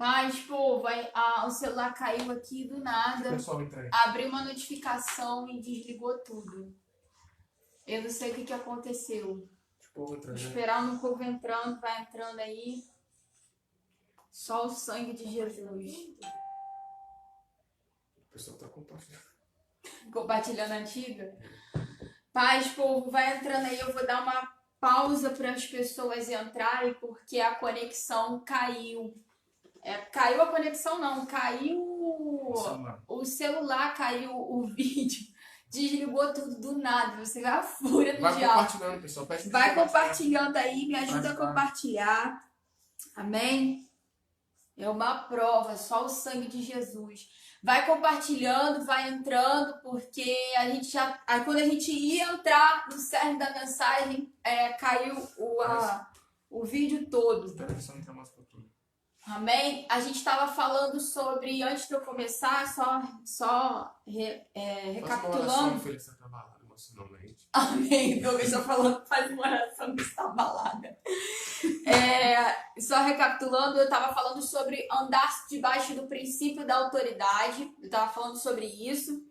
Paz, povo, o celular caiu aqui do O nada, pessoal entra aí. abriu uma notificação e desligou tudo. Eu não sei o que aconteceu. Tipo, entra, Vou né? esperar no povo entrando, vai entrando aí. Só o sangue de Jesus. O pessoal tá compartilhando. Compartilhando a antiga. Paz, povo, vai entrando aí. Eu vou dar uma pausa para as pessoas entrarem, porque a conexão caiu. Caiu a conexão, não. Caiu o celular, caiu o vídeo. Desligou tudo do nada. Você vê a fúria do Vai diabo. compartilhando, pessoal. Pede pra Vai compartilhar. compartilhando aí, me ajuda a compartilhar. Amém? É uma prova, só o sangue de Jesus. Vai compartilhando, vai entrando, porque a gente já. Aí quando a gente ia entrar no cerne da mensagem, caiu o vídeo todo. Espera que só não tem mais pra tudo. Amém? A gente estava falando sobre, antes de eu começar, recapitulando. Faz uma oração, filha, você tá abalado emocionalmente. Amém. Douglas está falando, faz uma oração que está abalada. Só recapitulando, eu estava falando sobre andar debaixo do princípio da autoridade. Eu estava falando sobre isso.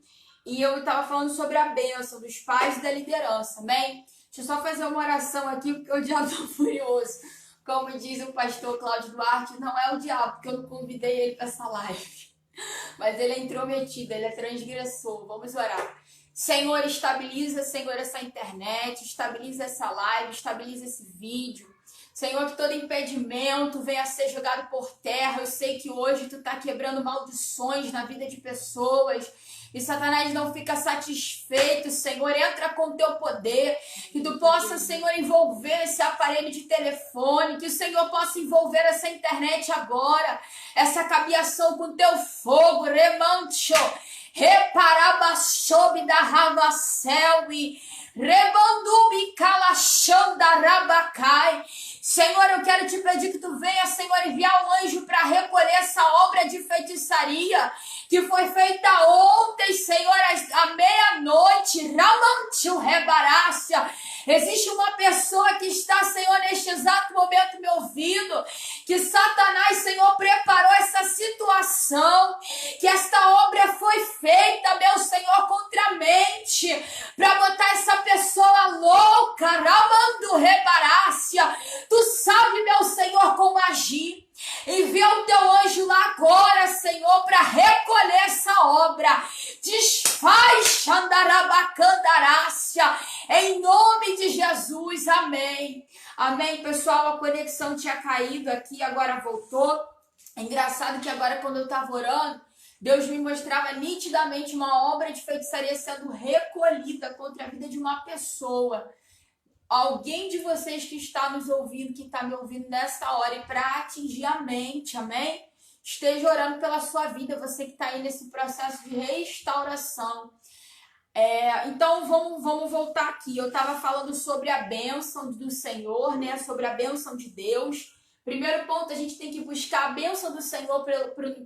E eu estava falando sobre a bênção dos pais e da liderança. Amém? Deixa eu só fazer uma oração aqui, porque o diabo está furioso. Como diz o pastor Cláudio Duarte, não é o diabo, porque eu não convidei ele para essa live. Mas ele é intrometido, ele é transgressor. Vamos orar. Senhor, estabiliza, Senhor, essa internet, estabiliza essa live, estabiliza esse vídeo. Senhor, que todo impedimento venha a ser jogado por terra. Eu sei que hoje tu tá quebrando maldições na vida de pessoas. E Satanás não fica satisfeito, Senhor. Entra com teu poder. Que tu possa, Senhor, envolver esse aparelho de telefone. Que o Senhor possa envolver essa internet agora. Essa cabeação com teu fogo. Remancho. Reparabasobe da Ravacelwi. Rebandubi calachanda rabacai. Senhor, eu quero te pedir que tu venha, Senhor, enviar um anjo para recolher essa obra de feitiçaria que foi feita ontem, Senhor, à meia-noite. Ramantiu rebarácia. Existe uma pessoa que está, Senhor, neste exato momento me ouvindo, que Satanás, Senhor, preparou essa situação, que esta obra foi feita, meu Senhor, contra a mente, para botar essa pessoa louca, Ramando rebarácia. Tu sabe, meu Senhor, como agir. Envia o teu anjo lá agora, Senhor, para recolher essa obra. Desfaz, Xandarabacandarácia, em nome de Jesus, amém. Amém, pessoal, a conexão tinha caído aqui, agora voltou. É engraçado que agora, quando eu estava orando, Deus me mostrava nitidamente uma obra de feitiçaria sendo recolhida contra a vida de uma pessoa. Alguém de vocês que está nos ouvindo, que está me ouvindo nessa hora, e para atingir a mente, amém? Esteja orando pela sua vida, você que está aí nesse processo de restauração. Então, vamos voltar aqui. Eu estava falando sobre a bênção do Senhor, né? Sobre a bênção de Deus. Primeiro ponto, a gente tem que buscar a bênção do Senhor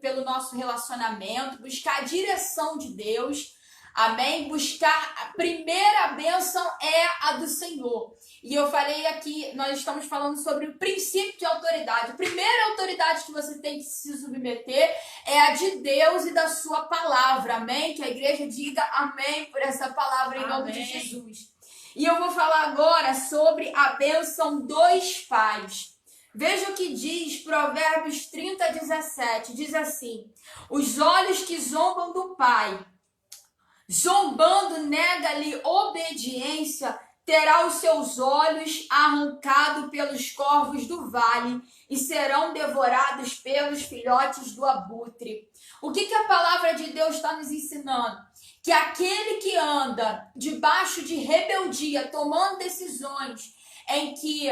pelo nosso relacionamento, buscar a direção de Deus. Amém? Buscar a primeira bênção é a do Senhor. E eu falei aqui, nós estamos falando sobre o princípio de autoridade. A primeira autoridade que você tem que se submeter é a de Deus e da sua palavra. Amém? Que a igreja diga amém por essa palavra em nome de Jesus. E eu vou falar agora sobre a bênção dos pais. Veja o que diz Provérbios 30:17. Diz assim: os olhos que zombam do pai, zombando nega-lhe obediência, terá os seus olhos arrancados pelos corvos do vale e serão devorados pelos filhotes do abutre. O que a palavra de Deus está nos ensinando? Que aquele que anda debaixo de rebeldia, tomando decisões em que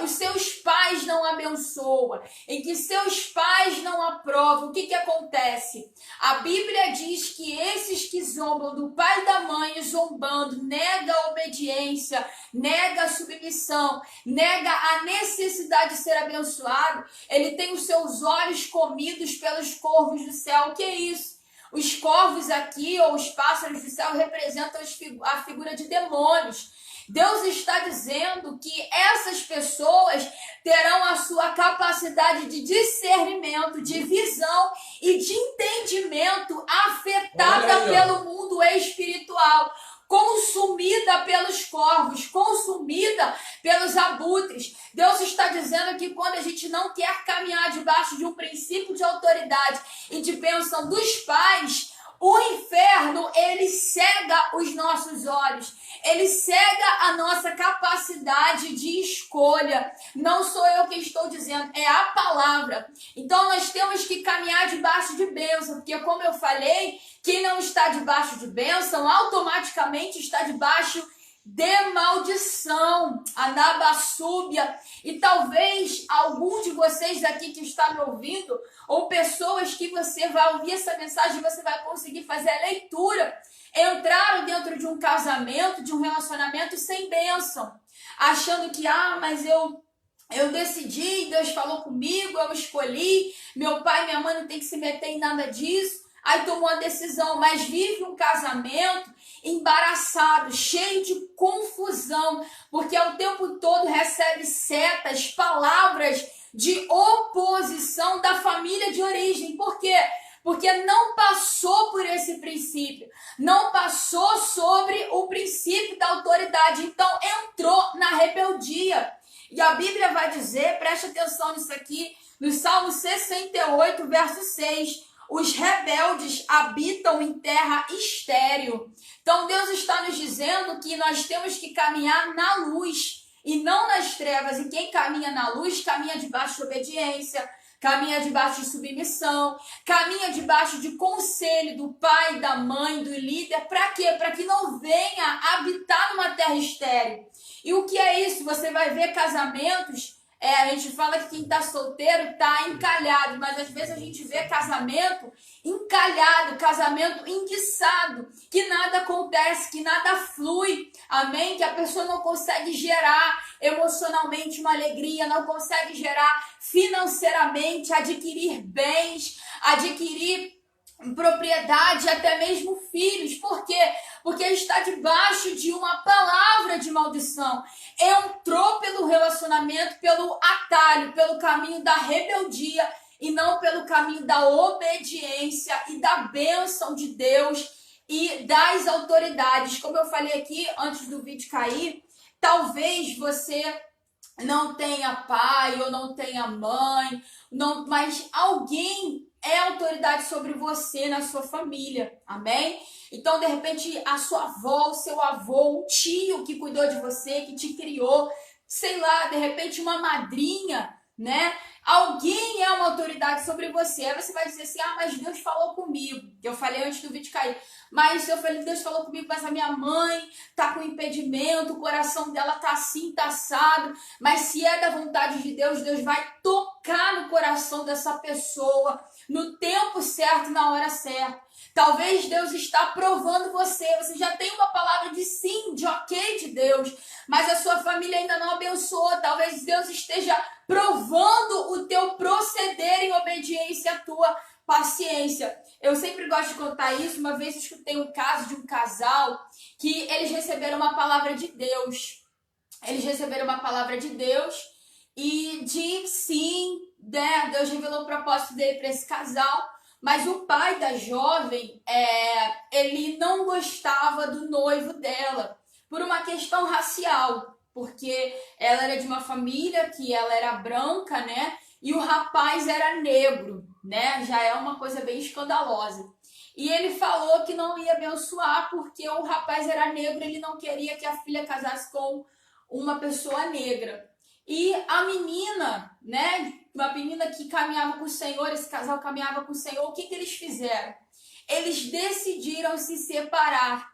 os seus pais não abençoam, em que seus pais não aprovam, o que acontece? A Bíblia diz que esses que zombam do pai e da mãe, zombando, nega a obediência, nega a submissão, nega a necessidade de ser abençoado, ele tem os seus olhos comidos pelos corvos do céu. O que é isso? Os corvos aqui, ou os pássaros do céu, representam a figura de demônios. Deus está dizendo que essas pessoas terão a sua capacidade de discernimento, de visão e de entendimento afetada pelo mundo espiritual, consumida pelos corvos, consumida pelos abutres. Deus está dizendo que quando a gente não quer caminhar debaixo de um princípio de autoridade e de bênção dos pais, o inferno, ele cega os nossos olhos, ele cega a nossa capacidade de escolha. Não sou eu que estou dizendo, é a palavra. Então nós temos que caminhar debaixo de bênção, porque como eu falei, quem não está debaixo de bênção, automaticamente está debaixo de maldição, anabassúbia. E talvez algum de vocês aqui que está me ouvindo, ou pessoas que você vai ouvir essa mensagem, você vai conseguir fazer a leitura, entraram dentro de um casamento, de um relacionamento sem bênção, achando que, mas eu decidi, Deus falou comigo, eu escolhi, meu pai e minha mãe não tem que se meter em nada disso. Aí tomou a decisão, mas vive um casamento embaraçado, cheio de confusão, porque ao tempo todo recebe setas, palavras de oposição da família de origem. Por quê? Porque não passou por esse princípio, não passou sobre o princípio da autoridade, então entrou na rebeldia. E a Bíblia vai dizer, preste atenção nisso aqui, no Salmo 68, verso 6, os rebeldes habitam em terra estéril. Então Deus está nos dizendo que nós temos que caminhar na luz e não nas trevas. E quem caminha na luz, caminha debaixo de obediência, caminha debaixo de submissão, caminha debaixo de conselho do pai, da mãe, do líder. Para quê? Para que não venha habitar numa terra estéril. E o que é isso? Você vai ver casamentos, a gente fala que quem está solteiro está encalhado, mas às vezes a gente vê casamento encalhado, casamento enguiçado, que nada acontece, que nada flui, amém? Que a pessoa não consegue gerar emocionalmente uma alegria, não consegue gerar financeiramente, adquirir bens, adquirir propriedade, até mesmo filhos. Por quê? Porque está debaixo de uma palavra de maldição. Entrou pelo relacionamento, pelo atalho, pelo caminho da rebeldia e não pelo caminho da obediência e da bênção de Deus e das autoridades. Como eu falei aqui antes do vídeo cair, talvez você não tenha pai ou não tenha mãe, mas alguém é autoridade sobre você na sua família, amém? Então, de repente, a sua avó, o seu avô, um tio que cuidou de você, que te criou, sei lá, de repente uma madrinha, né? Alguém é uma autoridade sobre você. Aí você vai dizer assim, mas Deus falou comigo. Eu falei antes do vídeo cair. Mas eu falei, Deus falou comigo, mas a minha mãe tá com impedimento, o coração dela tá assim, tá assado. Mas se é da vontade de Deus, Deus vai tocar no coração dessa pessoa no tempo certo, na hora certa. Talvez Deus está provando você. Você já tem uma palavra de sim, de ok de Deus, mas a sua família ainda não abençoou. Talvez Deus esteja provando o teu proceder em obediência à tua paciência. Eu sempre gosto de contar isso. Uma vez eu escutei um caso de um casal que eles receberam uma palavra de Deus. Eles receberam uma palavra de Deus e de sim, né? Deus revelou o propósito dele para esse casal. Mas o pai da jovem, ele não gostava do noivo dela por uma questão racial, porque ela era de uma família que ela era branca, né? E o rapaz era negro, né? Já é uma coisa bem escandalosa. E ele falou que não ia abençoar porque o rapaz era negro, ele não queria que a filha casasse com uma pessoa negra. E a menina, né? Uma menina que caminhava com o Senhor, esse casal caminhava com o Senhor, o que eles fizeram? Eles decidiram se separar.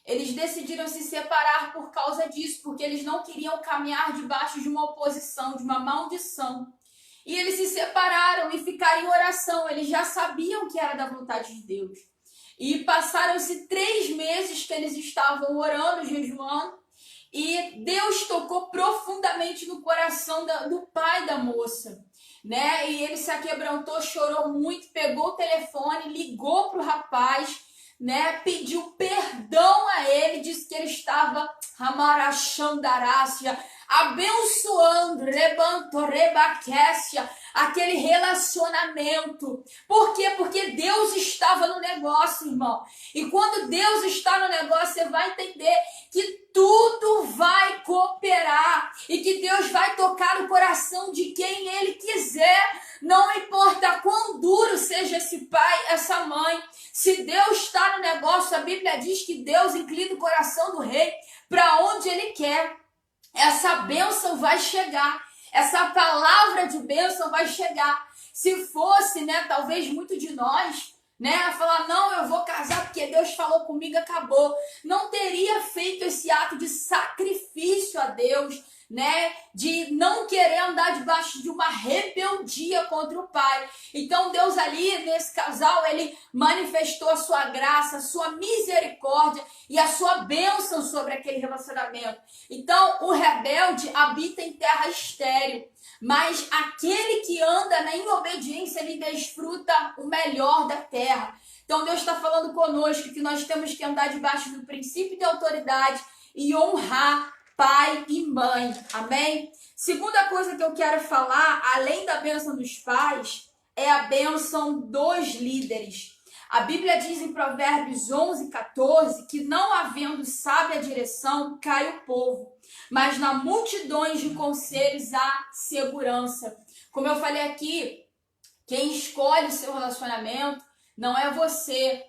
Eles decidiram se separar por causa disso, porque eles não queriam caminhar debaixo de uma oposição, de uma maldição. E eles se separaram e ficaram em oração. Eles já sabiam que era da vontade de Deus. E passaram-se 3 meses que eles estavam orando, jejuando. E Deus tocou profundamente no coração do pai da moça, né? E ele se aquebrantou, chorou muito, pegou o telefone, ligou para o rapaz, né, pediu perdão a ele, disse que ele estava amarachandarácia, abençoando, rebantorebaquécia, aquele relacionamento. Por quê? Porque Deus estava no negócio, irmão. E quando Deus está no negócio, você vai entender que tudo vai cooperar e que Deus vai tocar o coração de quem Ele quiser. Não importa quão duro seja esse pai, essa mãe. Se Deus está no negócio, a Bíblia diz que Deus inclina o coração do rei para onde Ele quer. Essa bênção vai chegar. Essa palavra de bênção vai chegar. Se fosse, né, talvez muito de nós, né, a falar, não, eu vou casar porque Deus falou comigo, acabou. Não teria feito esse ato de sacrifício a Deus, né, de não querer andar debaixo de uma rebeldia contra o pai. Então Deus ali, nesse casal, ele manifestou a sua graça, a sua misericórdia e a sua bênção sobre aquele relacionamento. Então o rebelde habita em terra estéril, mas aquele que anda em obediência, ele desfruta o melhor da terra. Então Deus está falando conosco que nós temos que andar debaixo do princípio de autoridade e honrar pai e mãe, amém? Segunda coisa que eu quero falar, além da bênção dos pais, é a bênção dos líderes. A Bíblia diz em Provérbios 11:14 que não havendo sábia direção, cai o povo, mas na multidões de conselhos há segurança. Como eu falei aqui, quem escolhe o seu relacionamento não é você,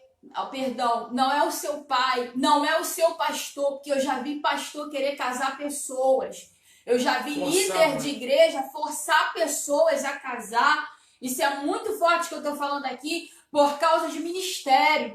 não é o seu pai, não é o seu pastor, porque eu já vi pastor querer casar pessoas. Eu já vi líder de igreja forçar pessoas a casar. Isso é muito forte que eu estou falando aqui por causa de ministério,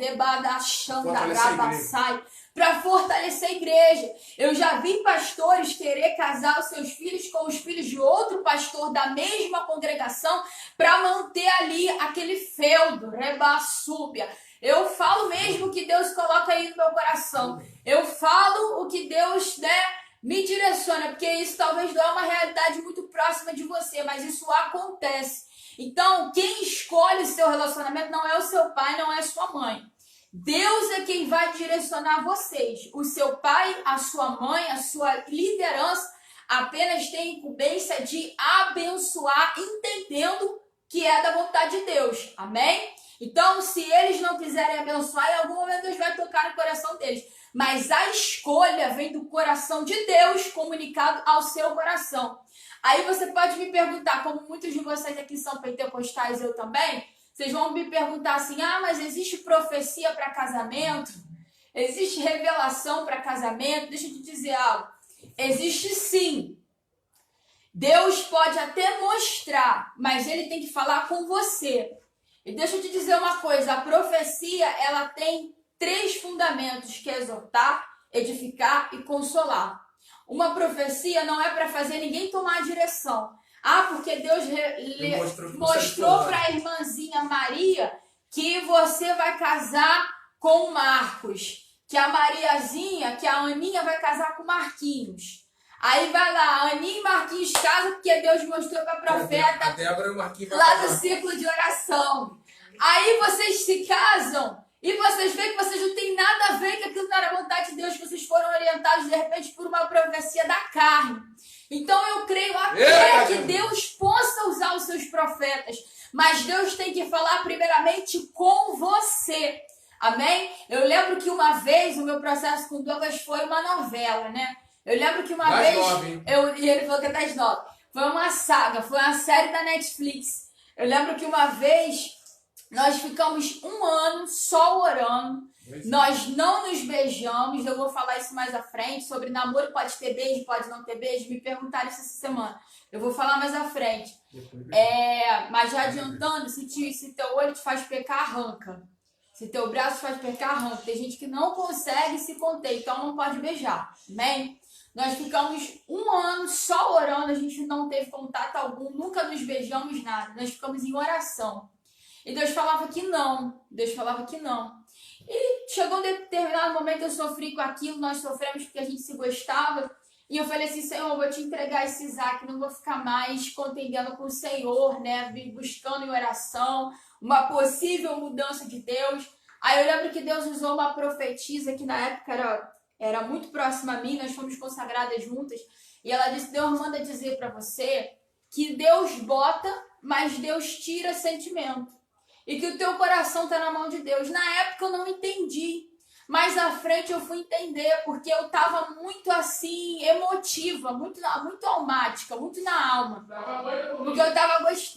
para fortalecer a igreja. Eu já vi pastores querer casar os seus filhos com os filhos de outro pastor da mesma congregação para manter ali aquele feudo, rebassúbia. Eu falo mesmo o que Deus coloca aí no meu coração. Eu falo o que Deus, né, me direciona, porque isso talvez não é uma realidade muito próxima de você, mas isso acontece. Então, quem escolhe o seu relacionamento não é o seu pai, não é a sua mãe. Deus é quem vai direcionar vocês. O seu pai, a sua mãe, a sua liderança apenas tem incumbência de abençoar, entendendo que é da vontade de Deus. Amém? Então, se eles não quiserem abençoar, em algum momento Deus vai tocar no coração deles. Mas a escolha vem do coração de Deus comunicado ao seu coração. Aí você pode me perguntar, como muitos de vocês aqui são pentecostais, eu também, vocês vão me perguntar assim, mas existe profecia para casamento? Existe revelação para casamento? Deixa eu te dizer algo. Existe sim. Deus pode até mostrar, mas Ele tem que falar com você. E deixa eu te dizer uma coisa, a profecia, ela tem 3 fundamentos, que é exortar, edificar e consolar. Uma profecia não é para fazer ninguém tomar a direção. Porque Deus mostrou para a irmãzinha Maria que você vai casar com o Marcos, que a Mariazinha, que a Aninha vai casar com o Marquinhos. Aí vai lá, a Aninha e Marquinhos casam porque Deus mostrou para a profeta lá do ciclo de oração. Aí vocês se casam e vocês veem que vocês não têm nada a ver, que aquilo não era vontade de Deus, que vocês foram orientados de repente por uma profecia da carne. Então eu creio até que Deus possa usar os seus profetas, mas Deus tem que falar primeiramente com você. Amém? Eu lembro que uma vez o meu processo com Douglas foi uma novela, né? Eu lembro que uma vez, e ele falou que é das 9, foi uma saga, foi uma série da Netflix. Eu lembro que uma vez nós ficamos 1 ano só orando, nós não nos beijamos, eu vou falar isso mais à frente, sobre namoro, pode ter beijo, pode não ter beijo, me perguntaram isso essa semana, eu vou falar mais à frente. Mas já adiantando, se teu olho te faz pecar, arranca. Se teu braço te faz pecar, arranca. Tem gente que não consegue se conter, então não pode beijar, amém? Nós ficamos 1 ano só orando, a gente não teve contato algum, nunca nos beijamos, nada, nós ficamos em oração. E Deus falava que não, E chegou um determinado momento eu sofri com aquilo, nós sofremos porque a gente se gostava. E eu falei assim, Senhor, eu vou te entregar esse Isaac, não vou ficar mais contendendo com o Senhor, né? Buscando em oração, uma possível mudança de Deus. Aí eu lembro que Deus usou uma profetisa que na época era muito próxima a mim, nós fomos consagradas juntas, e ela disse: Deus manda dizer para você que Deus bota, mas Deus tira sentimento. E que o teu coração está na mão de Deus. Na época eu não entendi. Mais à frente eu fui entender, porque eu estava muito assim, emotiva, muito almática, muito na alma. Porque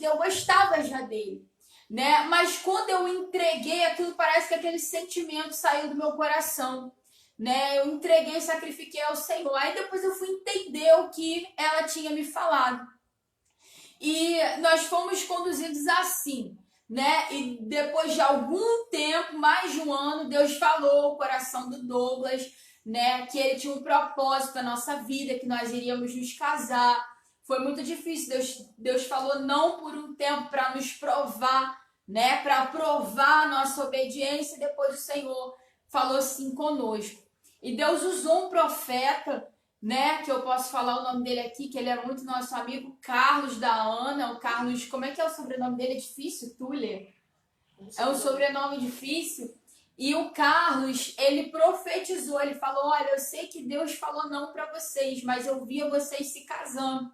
eu gostava já dele, né? Mas quando eu entreguei aquilo, parece que aquele sentimento saiu do meu coração, né? Eu entreguei e sacrifiquei ao Senhor. Aí depois eu fui entender o que ela tinha me falado. E nós fomos conduzidos assim, né? E depois de algum tempo, mais de um ano, Deus falou ao coração do Douglas, né? Que ele tinha um propósito na nossa vida, que nós iríamos nos casar. Foi muito difícil. Deus falou não por um tempo para nos provar, né? Para provar a nossa obediência. E depois o Senhor falou sim conosco. E Deus usou um profeta, né, que eu posso falar o nome dele aqui, que ele é muito nosso amigo, Carlos da Ana. O Carlos, como é que é o sobrenome dele? É difícil, Tuller? É um sobrenome difícil. E o Carlos, ele profetizou, ele falou: olha, eu sei que Deus falou não para vocês, mas eu via vocês se casando.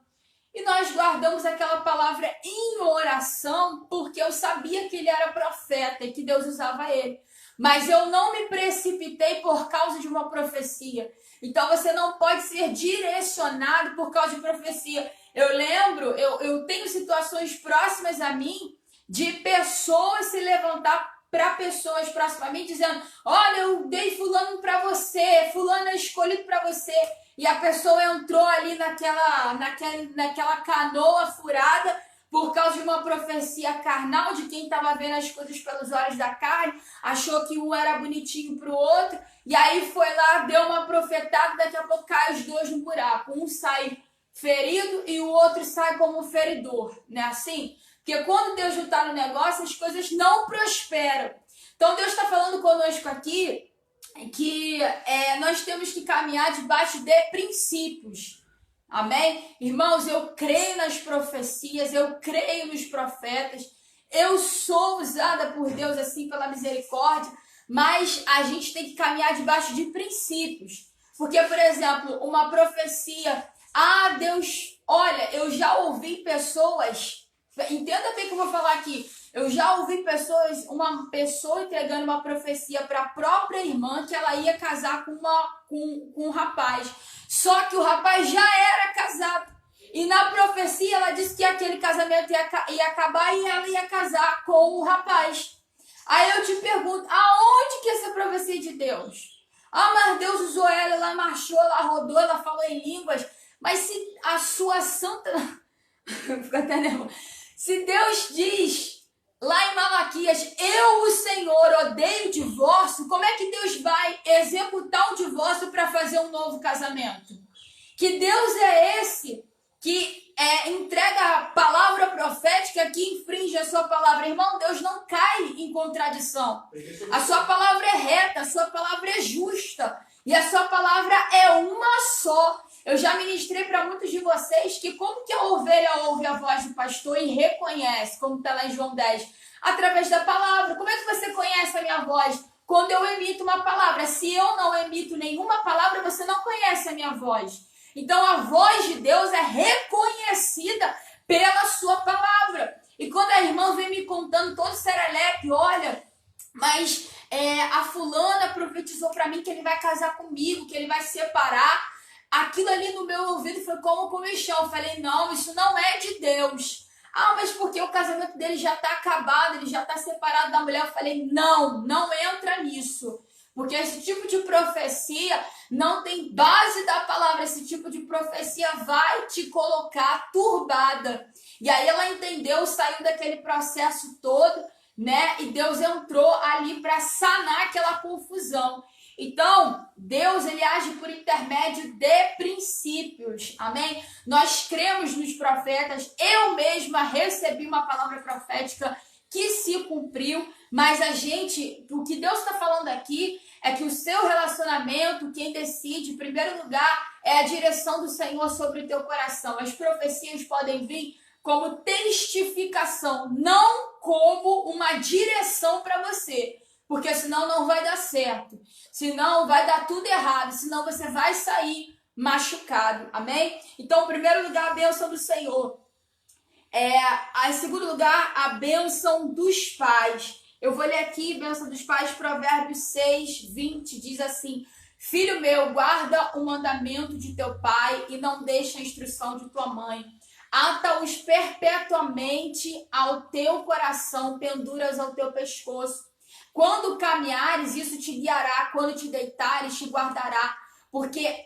E nós guardamos aquela palavra em oração, porque eu sabia que ele era profeta e que Deus usava ele. Mas eu não me precipitei por causa de uma profecia. Então você não pode ser direcionado por causa de profecia. Eu lembro, eu tenho situações próximas a mim de pessoas se levantar para pessoas próximas a mim dizendo: olha, eu dei fulano para você, fulano é escolhido para você. E a pessoa entrou ali naquela canoa furada por causa de uma profecia carnal de quem estava vendo as coisas pelos olhos da carne, achou que um era bonitinho para o outro, e aí foi lá, deu uma profetada, daqui a pouco cai os dois no buraco. Um sai ferido e o outro sai como feridor, né? Assim, porque quando Deus não está no negócio, as coisas não prosperam. Então Deus está falando conosco aqui que nós temos que caminhar debaixo de princípios. Amém? Irmãos, eu creio nas profecias, eu creio nos profetas, eu sou usada por Deus assim pela misericórdia, mas a gente tem que caminhar debaixo de princípios. Porque, por exemplo, uma profecia: Deus, olha, eu já ouvi pessoas, entenda bem o que eu vou falar aqui, eu já ouvi uma pessoa entregando uma profecia para a própria irmã que ela ia casar com um rapaz. Só que o rapaz já era casado. E na profecia ela disse que aquele casamento ia acabar e ela ia casar com o rapaz. Aí eu te pergunto, aonde que é essa profecia de Deus? Mas Deus usou ela marchou, ela rodou, ela falou em línguas. Mas se a sua santa... Fico até nervosa. Se Deus diz lá em Malaquias: eu, o Senhor, odeio o divórcio, como é que Deus vai executar o divórcio para fazer um novo casamento? Que Deus é esse que entrega a palavra profética, que infringe a sua palavra? Irmão, Deus não cai em contradição. A sua palavra é reta, a sua palavra é justa e a sua palavra é uma só. Eu já ministrei para muitos de vocês que como que a ovelha ouve a voz do pastor e reconhece, como está lá em João 10, através da palavra. Como é que você conhece a minha voz? Quando eu emito uma palavra. Se eu não emito nenhuma palavra, você não conhece a minha voz. Então a voz de Deus é reconhecida pela sua palavra. E quando a irmã vem me contando todo serelepe: olha, mas a fulana profetizou para mim que ele vai casar comigo, que ele vai se separar. Aquilo ali no meu ouvido foi como comichão. Eu falei: não, isso não é de Deus. Mas porque o casamento dele já está acabado, ele já está separado da mulher. Eu falei: não entra nisso. Porque esse tipo de profecia não tem base da palavra. Esse tipo de profecia vai te colocar turbada. E aí ela entendeu, saiu daquele processo todo, né? E Deus entrou ali para sanar aquela confusão. Então, Deus, ele age por intermédio de princípios, amém? Nós cremos nos profetas. Eu mesma recebi uma palavra profética que se cumpriu, mas o que Deus está falando aqui é que o seu relacionamento, quem decide, em primeiro lugar, é a direção do Senhor sobre o teu coração. As profecias podem vir como testificação, não como uma direção para você. porque senão não vai dar certo, senão vai dar tudo errado, senão você vai sair machucado, amém? Então, em primeiro lugar, a bênção do Senhor. Em segundo lugar, a bênção dos pais. Eu vou ler aqui, bênção dos pais, Provérbios 6:20, diz assim: Filho meu, guarda o mandamento de teu pai e não deixa a instrução de tua mãe. Ata-os perpetuamente ao teu coração, penduras ao teu pescoço. Quando caminhares, isso te guiará, quando te deitares, te guardará, porque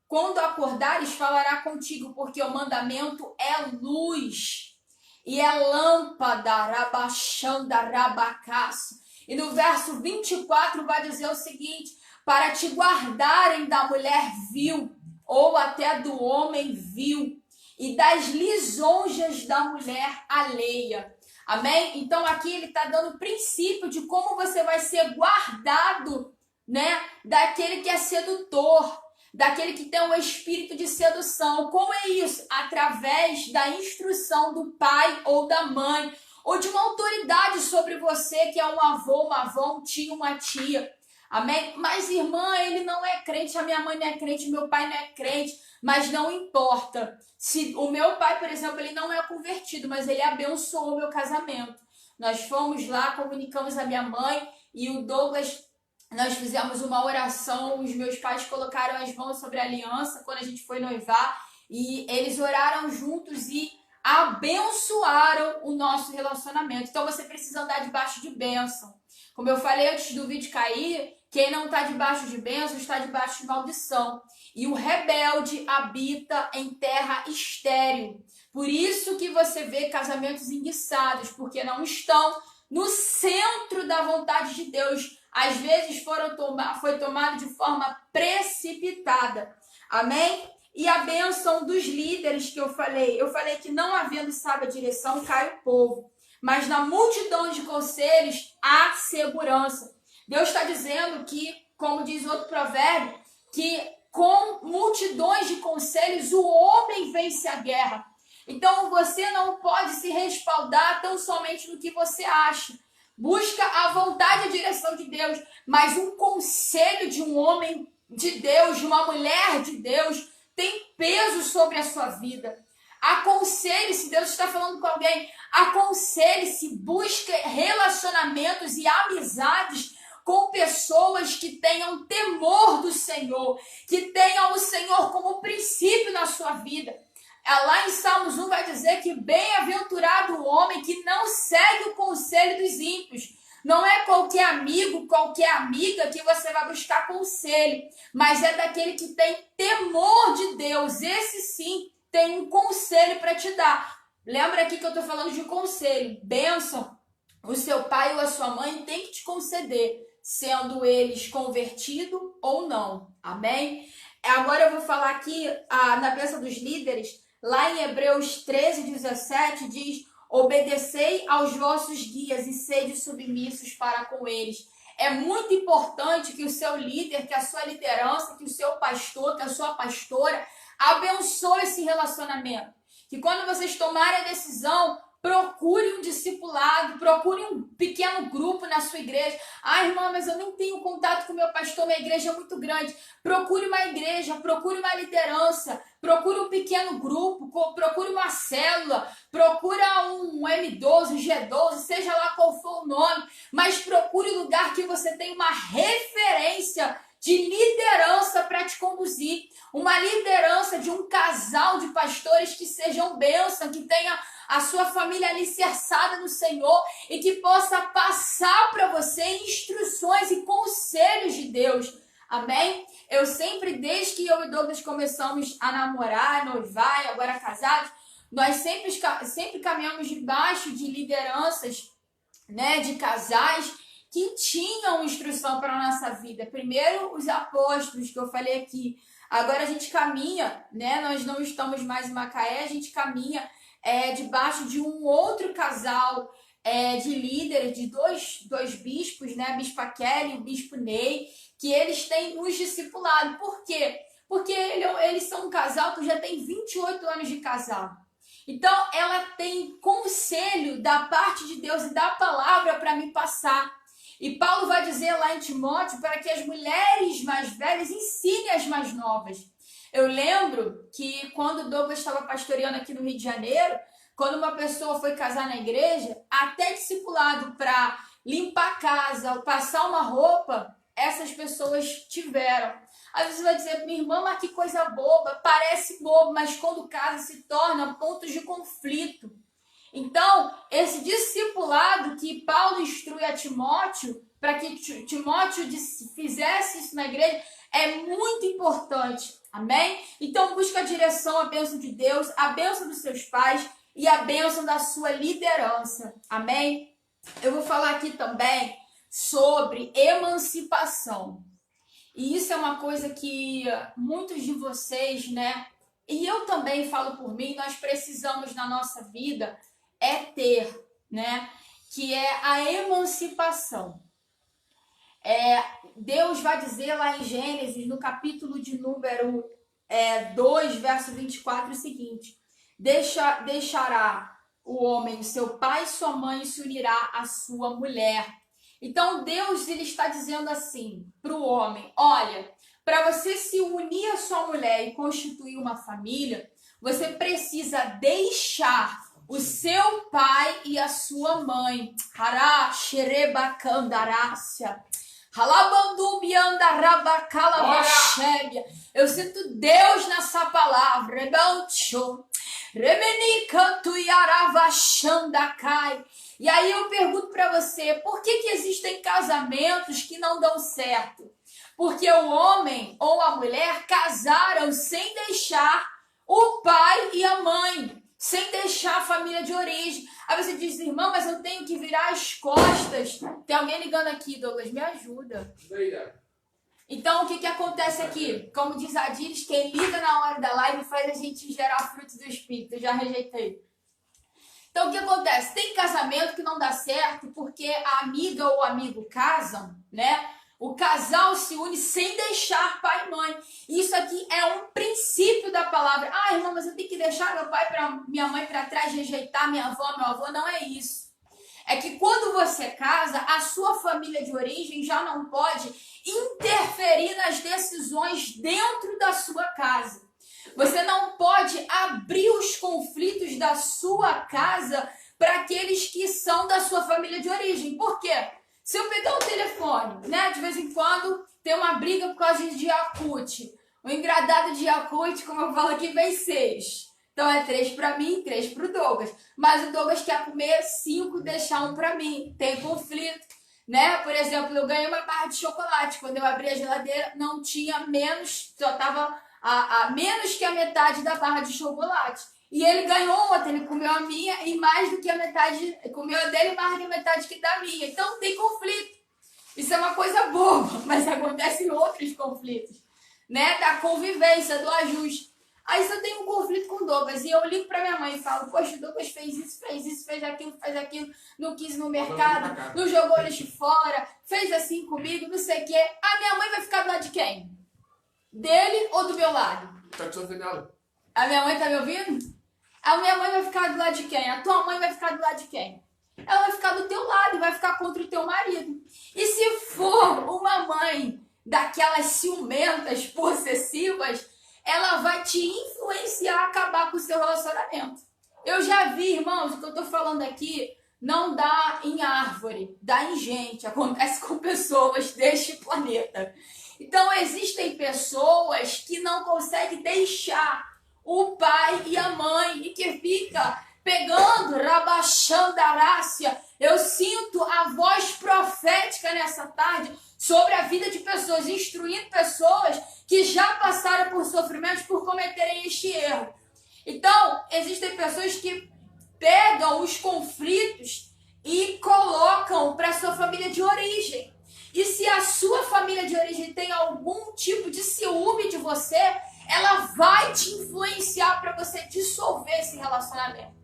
quando acordares, falará contigo, porque o mandamento é luz e é lâmpada, rabaxanda, rabacaço. E no verso 24 vai dizer o seguinte: para te guardarem da mulher vil, ou até do homem vil, e das lisonjas da mulher alheia. Amém? Então aqui ele está dando o princípio de como você vai ser guardado, né, daquele que é sedutor, daquele que tem um espírito de sedução. Como é isso? Através da instrução do pai ou da mãe, ou de uma autoridade sobre você, que é um avô, uma avó, um tio, uma tia. Amém? Mas, irmã, ele não é crente, a minha mãe não é crente, meu pai não é crente, mas não importa. Se o meu pai, por exemplo, ele não é convertido, mas ele abençoou o meu casamento. Nós fomos lá, comunicamos a minha mãe e o Douglas, nós fizemos uma oração, os meus pais colocaram as mãos sobre a aliança quando a gente foi noivar e eles oraram juntos e abençoaram o nosso relacionamento. Então você precisa andar debaixo de bênção. Como eu falei antes do vídeo cair, quem não está debaixo de bênção está debaixo de maldição. E o rebelde habita em terra estéril. Por isso que você vê casamentos enguiçados, porque não estão no centro da vontade de Deus. Às vezes foi tomado de forma precipitada. Amém? E a bênção dos líderes que eu falei que não havendo sábia direção, cai o povo. Mas na multidão de conselhos há segurança. Deus está dizendo que, como diz outro provérbio, que com multidões de conselhos o homem vence a guerra. Então você não pode se respaldar tão somente no que você acha. Busca a vontade e a direção de Deus, mas um conselho de um homem de Deus, de uma mulher de Deus, tem peso sobre a sua vida. Aconselhe-se, Deus está falando com alguém, aconselhe-se, busque relacionamentos e amizades com pessoas que tenham temor do Senhor, que tenham o Senhor como princípio na sua vida. Lá em Salmos 1 vai dizer que bem-aventurado o homem que não segue o conselho dos ímpios. Não é qualquer amigo, qualquer amiga que você vai buscar conselho, mas é daquele que tem temor de Deus. Esse sim tem um conselho para te dar. Lembra aqui que eu estou falando de conselho. Bênção, o seu pai ou a sua mãe tem que te conceder, sendo eles convertidos ou não. Amém? Agora eu vou falar aqui na bênção dos líderes. Lá em Hebreus 13:17 diz: obedecei aos vossos guias e sede submissos para com eles. É muito importante que o seu líder, que a sua liderança, que o seu pastor, que a sua pastora abençoe esse relacionamento. Que quando vocês tomarem a decisão, procure um discipulado, procure um pequeno grupo na sua igreja. Ah, irmã, mas eu nem tenho contato com o meu pastor, minha igreja é muito grande. Procure uma igreja, procure uma liderança, procure um pequeno grupo, procure uma célula, procura um M12, um G12, seja lá qual for o nome, mas procure um lugar que você tenha uma referência de liderança para te conduzir. Uma liderança de um casal de pastores que sejam bênção, que tenha a sua família alicerçada no Senhor e que possa passar para você instruções e conselhos de Deus. Amém? Eu sempre, desde que eu e Douglas começamos a namorar, noivar e agora casados, nós sempre caminhamos debaixo de lideranças, né, de casais que tinham instrução para a nossa vida. Primeiro, os apóstolos, que eu falei aqui. Agora a gente caminha, né? Nós não estamos mais em Macaé, a gente caminha debaixo de um outro casal de líderes, de dois bispos, né? A Bispa Kelly e o Bispo Ney, que eles têm nos discipulado. Por quê? Porque eles são um casal que já tem 28 anos de casal. Então, ela tem conselho da parte de Deus e da palavra para me passar. E Paulo vai dizer lá em Timóteo para que as mulheres mais velhas ensinem as mais novas. Eu lembro que quando o Douglas estava pastoreando aqui no Rio de Janeiro, quando uma pessoa foi casar na igreja, até discipulado para limpar a casa, passar uma roupa, essas pessoas tiveram. Às vezes você vai dizer, minha irmã, mas que coisa boba, parece bobo, mas quando casa se torna pontos de conflito. Então, esse discipulado que Paulo instrui a Timóteo, para que Timóteo fizesse isso na igreja, é muito importante, amém? Então, busca a direção, a bênção de Deus, a bênção dos seus pais e a bênção da sua liderança, amém? Eu vou falar aqui também sobre emancipação. E isso é uma coisa que muitos de vocês, né, e eu também falo por mim, nós precisamos na nossa vida ter, né, que é a emancipação. Deus vai dizer lá em Gênesis, no capítulo de número 2, verso 24, o seguinte: deixará o homem seu pai e sua mãe e se unirá à sua mulher. Então Deus ele está dizendo assim para o homem: olha, para você se unir à sua mulher e constituir uma família, você precisa deixar o seu pai e a sua mãe. Hará xerebacandarácia. Eu sinto Deus nessa palavra. E aí eu pergunto para você, por que existem casamentos que não dão certo? Porque o homem ou a mulher casaram sem deixar o pai e a mãe, sem deixar a família de origem. Aí você diz, irmão, mas eu tenho que virar as costas. Tem alguém ligando aqui, Douglas, me ajuda. Então, o que acontece aqui? Como diz a Diris, quem liga na hora da live faz a gente gerar frutos do Espírito. Eu já rejeitei. Então, o que acontece? Tem casamento que não dá certo porque a amiga ou o amigo casam, né? O casal se une sem deixar pai e mãe. Isso aqui é um princípio da palavra. Ah, irmão, mas eu tenho que deixar meu pai, minha mãe para trás, rejeitar minha avó, meu avô. Não é isso. É que quando você casa, a sua família de origem já não pode interferir nas decisões dentro da sua casa. Você não pode abrir os conflitos da sua casa para aqueles que são da sua família de origem. Por quê? Se eu pegar o telefone, né, de vez em quando tem uma briga por causa de Yakult. O engradado de Yakult, como eu falo aqui, vem 6. Então é 3 para mim, 3 para o Douglas. Mas o Douglas quer comer 5, deixar 1 para mim. Tem conflito, né? Por exemplo, eu ganhei uma barra de chocolate. Quando eu abri a geladeira, não tinha menos, só estava a menos que a metade da barra de chocolate. E ele ganhou outra, ele comeu a minha e mais do que a metade, comeu a dele mais do que a metade que da minha. Então tem conflito. Isso é uma coisa boa, mas acontecem outros conflitos, né? Da convivência, do ajuste. Aí se eu tenho um conflito com o Douglas e eu ligo pra minha mãe e falo, poxa, o Douglas fez isso, fez aquilo, não quis ir no mercado, não jogou lixo fora, fez assim comigo, não sei o quê. A minha mãe vai ficar do lado de quem? Dele ou do meu lado? Tá te ouvindo ela? A minha mãe tá me ouvindo? A minha mãe vai ficar do lado de quem? A tua mãe vai ficar do lado de quem? Ela vai ficar do teu lado e vai ficar contra o teu marido. E se for uma mãe daquelas ciumentas, possessivas, ela vai te influenciar a acabar com o seu relacionamento. Eu já vi, irmãos, o que eu tô falando aqui não dá em árvore, dá em gente, acontece com pessoas deste planeta. Então existem pessoas que não conseguem deixar o pai e a mãe e que fica pegando, rabaixando a rácia. Eu sinto a voz profética nessa tarde sobre a vida de pessoas, instruindo pessoas que já passaram por sofrimentos por cometerem este erro. Então, existem pessoas que pegam os conflitos e colocam para sua família de origem. E se a sua família de origem tem algum tipo de ciúme de você, ela vai te influenciar para você dissolver esse relacionamento,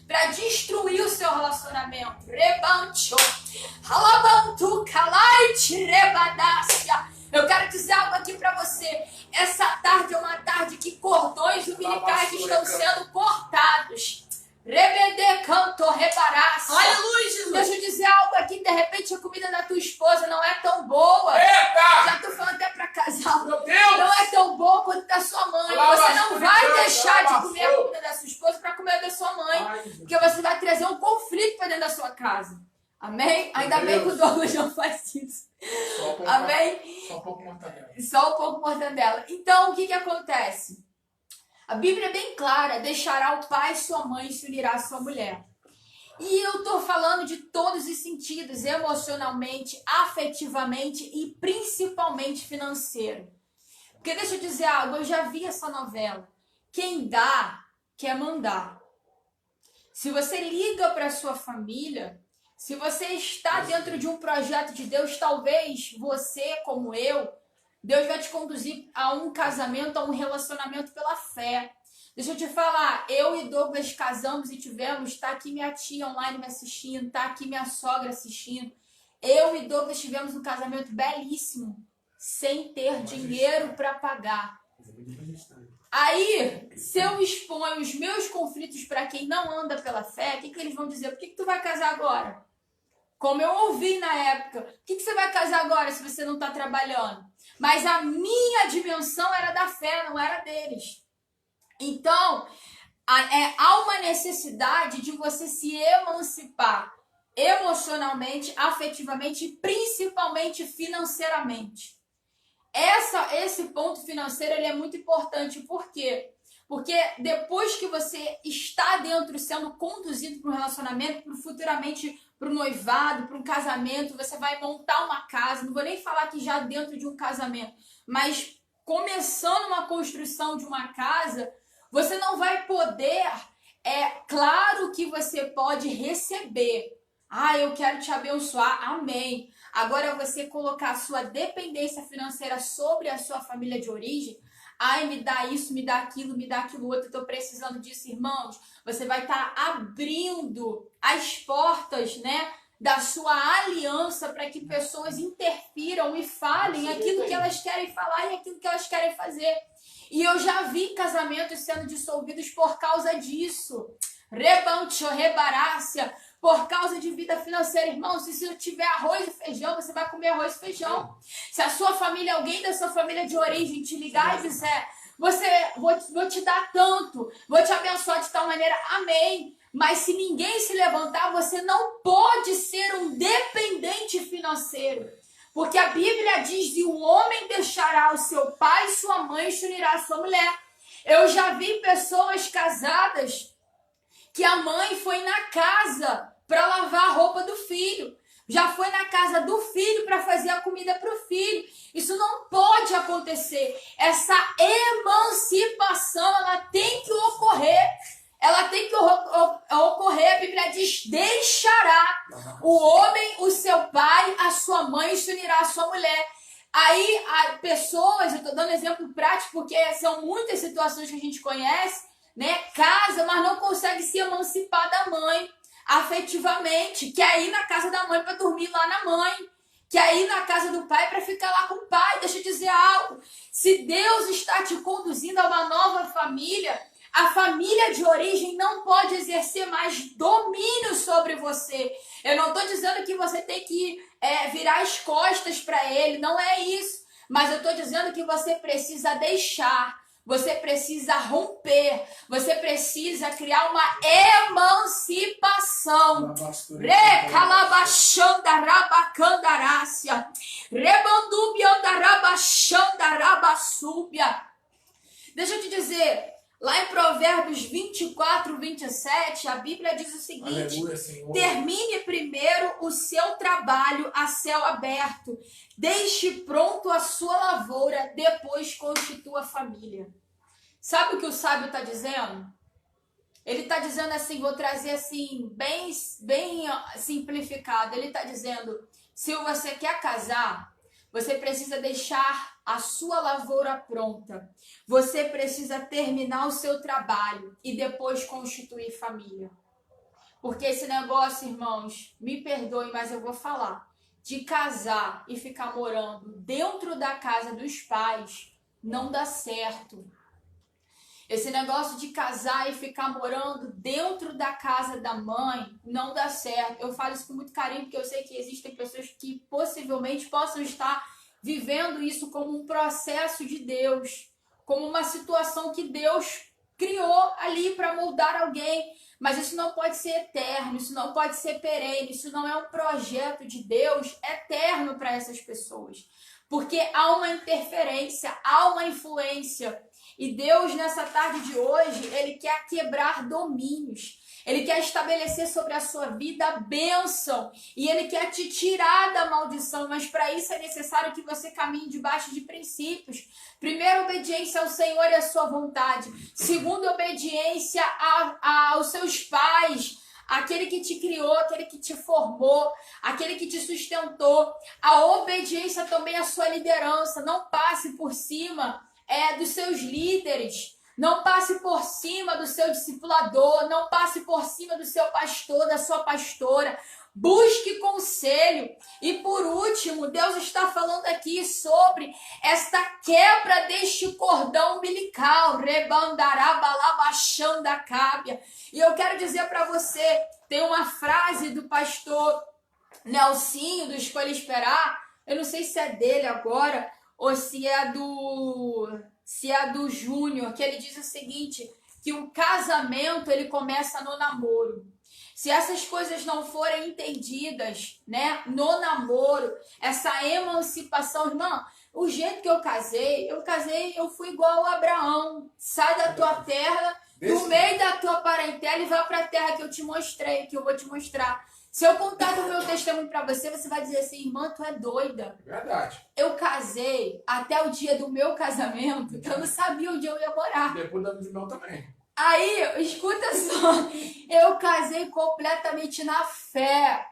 para destruir o seu relacionamento. Rebancho, halabantu, kalaite, rebadácia. Eu quero dizer algo aqui para você. Essa tarde é uma tarde que cordões umbilicais estão sendo cortados. Rebede canto rebarácia. Olha a luz, Jesus. Deixa eu dizer algo aqui. de repente a comida da tua esposa não é tão boa. Eita! Já tô falando até pra casal. Meu Deus! Não é tão boa quanto da sua mãe. Você não vai deixar de comer a comida da sua esposa para comer a da sua mãe. Porque você vai trazer um conflito para dentro da sua casa. Amém? Ainda bem que o Douglas não faz isso. Amém? Só um pouco mortadela. Só um pouco mortadela. Então, o que acontece? A Bíblia é bem clara. Deixará o pai e sua mãe e se unirá à sua mulher. E eu tô falando de todos os sentidos. Emocionalmente, afetivamente e principalmente financeiro. Porque deixa eu dizer algo. Eu já vi essa novela. Quem dá, quer mandar. Se você liga para sua família... Se você está dentro de um projeto de Deus, talvez você, como eu, Deus vai te conduzir a um casamento, a um relacionamento pela fé. Deixa eu te falar, eu e Douglas casamos e tivemos, tá aqui minha tia online me assistindo, tá aqui minha sogra assistindo. Eu e Douglas tivemos um casamento belíssimo, sem ter dinheiro para pagar. Aí, se eu exponho os meus conflitos para quem não anda pela fé, o que eles vão dizer? Por que tu vai casar agora? Como eu ouvi na época, por que você vai casar agora se você não está trabalhando? Mas a minha dimensão era da fé, não era deles. Então, há uma necessidade de você se emancipar emocionalmente, afetivamente e principalmente financeiramente. Esse ponto financeiro ele é muito importante. Por quê? Porque depois que você está dentro, sendo conduzido para um relacionamento, futuramente para o noivado, para um casamento, você vai montar uma casa, não vou nem falar que já dentro de um casamento, mas começando uma construção de uma casa, você não vai poder, claro que você pode receber. Eu quero te abençoar, amém. Agora você colocar a sua dependência financeira sobre a sua família de origem, me dá isso, me dá aquilo outro, eu tô precisando disso, irmãos. Você vai estar abrindo as portas, né, da sua aliança para que pessoas interfiram e falem aquilo que elas querem falar e aquilo que elas querem fazer. E eu já vi casamentos sendo dissolvidos por causa disso. Rebancho, rebarácia, por causa de vida financeira. Irmão, se não tiver arroz e feijão, você vai comer arroz e feijão. Se a sua família, alguém da sua família de origem te ligar e disser, vou te dar tanto, vou te abençoar de tal maneira, amém. Mas se ninguém se levantar, você não pode ser um dependente financeiro. Porque a Bíblia diz que o homem deixará o seu pai e sua mãe e se unirá à sua mulher. Eu já vi pessoas casadas que a mãe foi na casa para lavar a roupa do filho. Já foi na casa do filho para fazer a comida para o filho. Isso não pode acontecer. Essa emancipação, ela tem que ocorrer. Ela tem que ocorrer. A Bíblia diz, deixará o homem, o seu pai, a sua mãe e se unirá à sua mulher. Aí, pessoas, eu estou dando exemplo prático, porque são muitas situações que a gente conhece, né? Casa, mas não consegue se emancipar da mãe afetivamente, quer ir na casa da mãe para dormir lá na mãe, quer ir na casa do pai para ficar lá com o pai. Deixa eu dizer algo, se Deus está te conduzindo a uma nova família, a família de origem não pode exercer mais domínio sobre você. Eu não estou dizendo que você tem que virar as costas para ele, não é isso, mas eu estou dizendo que você precisa deixar. Você precisa romper, você precisa criar uma emancipação. Recalabachandarabacandarácia, rebandubiandarabachandarabasúbia. Deixa eu te dizer, lá em Provérbios 24, 27, a Bíblia diz o seguinte: aleluia, termine primeiro o seu trabalho a céu aberto, deixe pronto a sua lavoura, depois constitua a família. Sabe o que o sábio está dizendo? Ele está dizendo assim, vou trazer assim, bem simplificado. Ele está dizendo, se você quer casar, você precisa deixar a sua lavoura pronta. Você precisa terminar o seu trabalho e depois constituir família. Porque esse negócio, irmãos, me perdoem, mas eu vou falar, de casar e ficar morando dentro da casa dos pais, não dá certo. Esse negócio de casar e ficar morando dentro da casa da mãe não dá certo. Eu falo isso com muito carinho, porque eu sei que existem pessoas que possivelmente possam estar vivendo isso como um processo de Deus, como uma situação que Deus criou ali para moldar alguém. Mas isso não pode ser eterno, isso não pode ser perene, isso não é um projeto de Deus eterno para essas pessoas. Porque há uma interferência, há uma influência. E Deus, nessa tarde de hoje, Ele quer quebrar domínios. Ele quer estabelecer sobre a sua vida a bênção. E Ele quer te tirar da maldição. Mas para isso é necessário que você caminhe debaixo de princípios. Primeiro, obediência ao Senhor e à sua vontade. Segundo, obediência aos seus pais. Aquele que te criou, aquele que te formou, aquele que te sustentou. A obediência também à sua liderança. Não passe por cima dos seus líderes. Não passe por cima do seu discipulador. Não passe por cima do seu pastor, da sua pastora. Busque conselho. E por último, Deus está falando aqui sobre esta quebra deste cordão umbilical. Rebandarabalabachandacábia. E eu quero dizer para você, tem uma frase do pastor Nelsinho, do Escolha Esperar. Eu não sei se é dele agora ou se é do Júnior, que ele diz o seguinte, que o casamento ele começa no namoro. Se essas coisas não forem entendidas, né, no namoro, essa emancipação, irmão, o jeito que eu casei, eu fui igual a Abraão. Sai da tua terra, do meio da tua parentela e vai para a terra que eu te mostrei, que eu vou te mostrar. Se eu contar do meu testemunho para você, você vai dizer assim, irmã, tu é doida. Verdade. Eu casei até o dia do meu casamento, que eu não sabia onde eu ia morar. Depois da lua de mel também. Aí, escuta só, eu casei completamente na fé.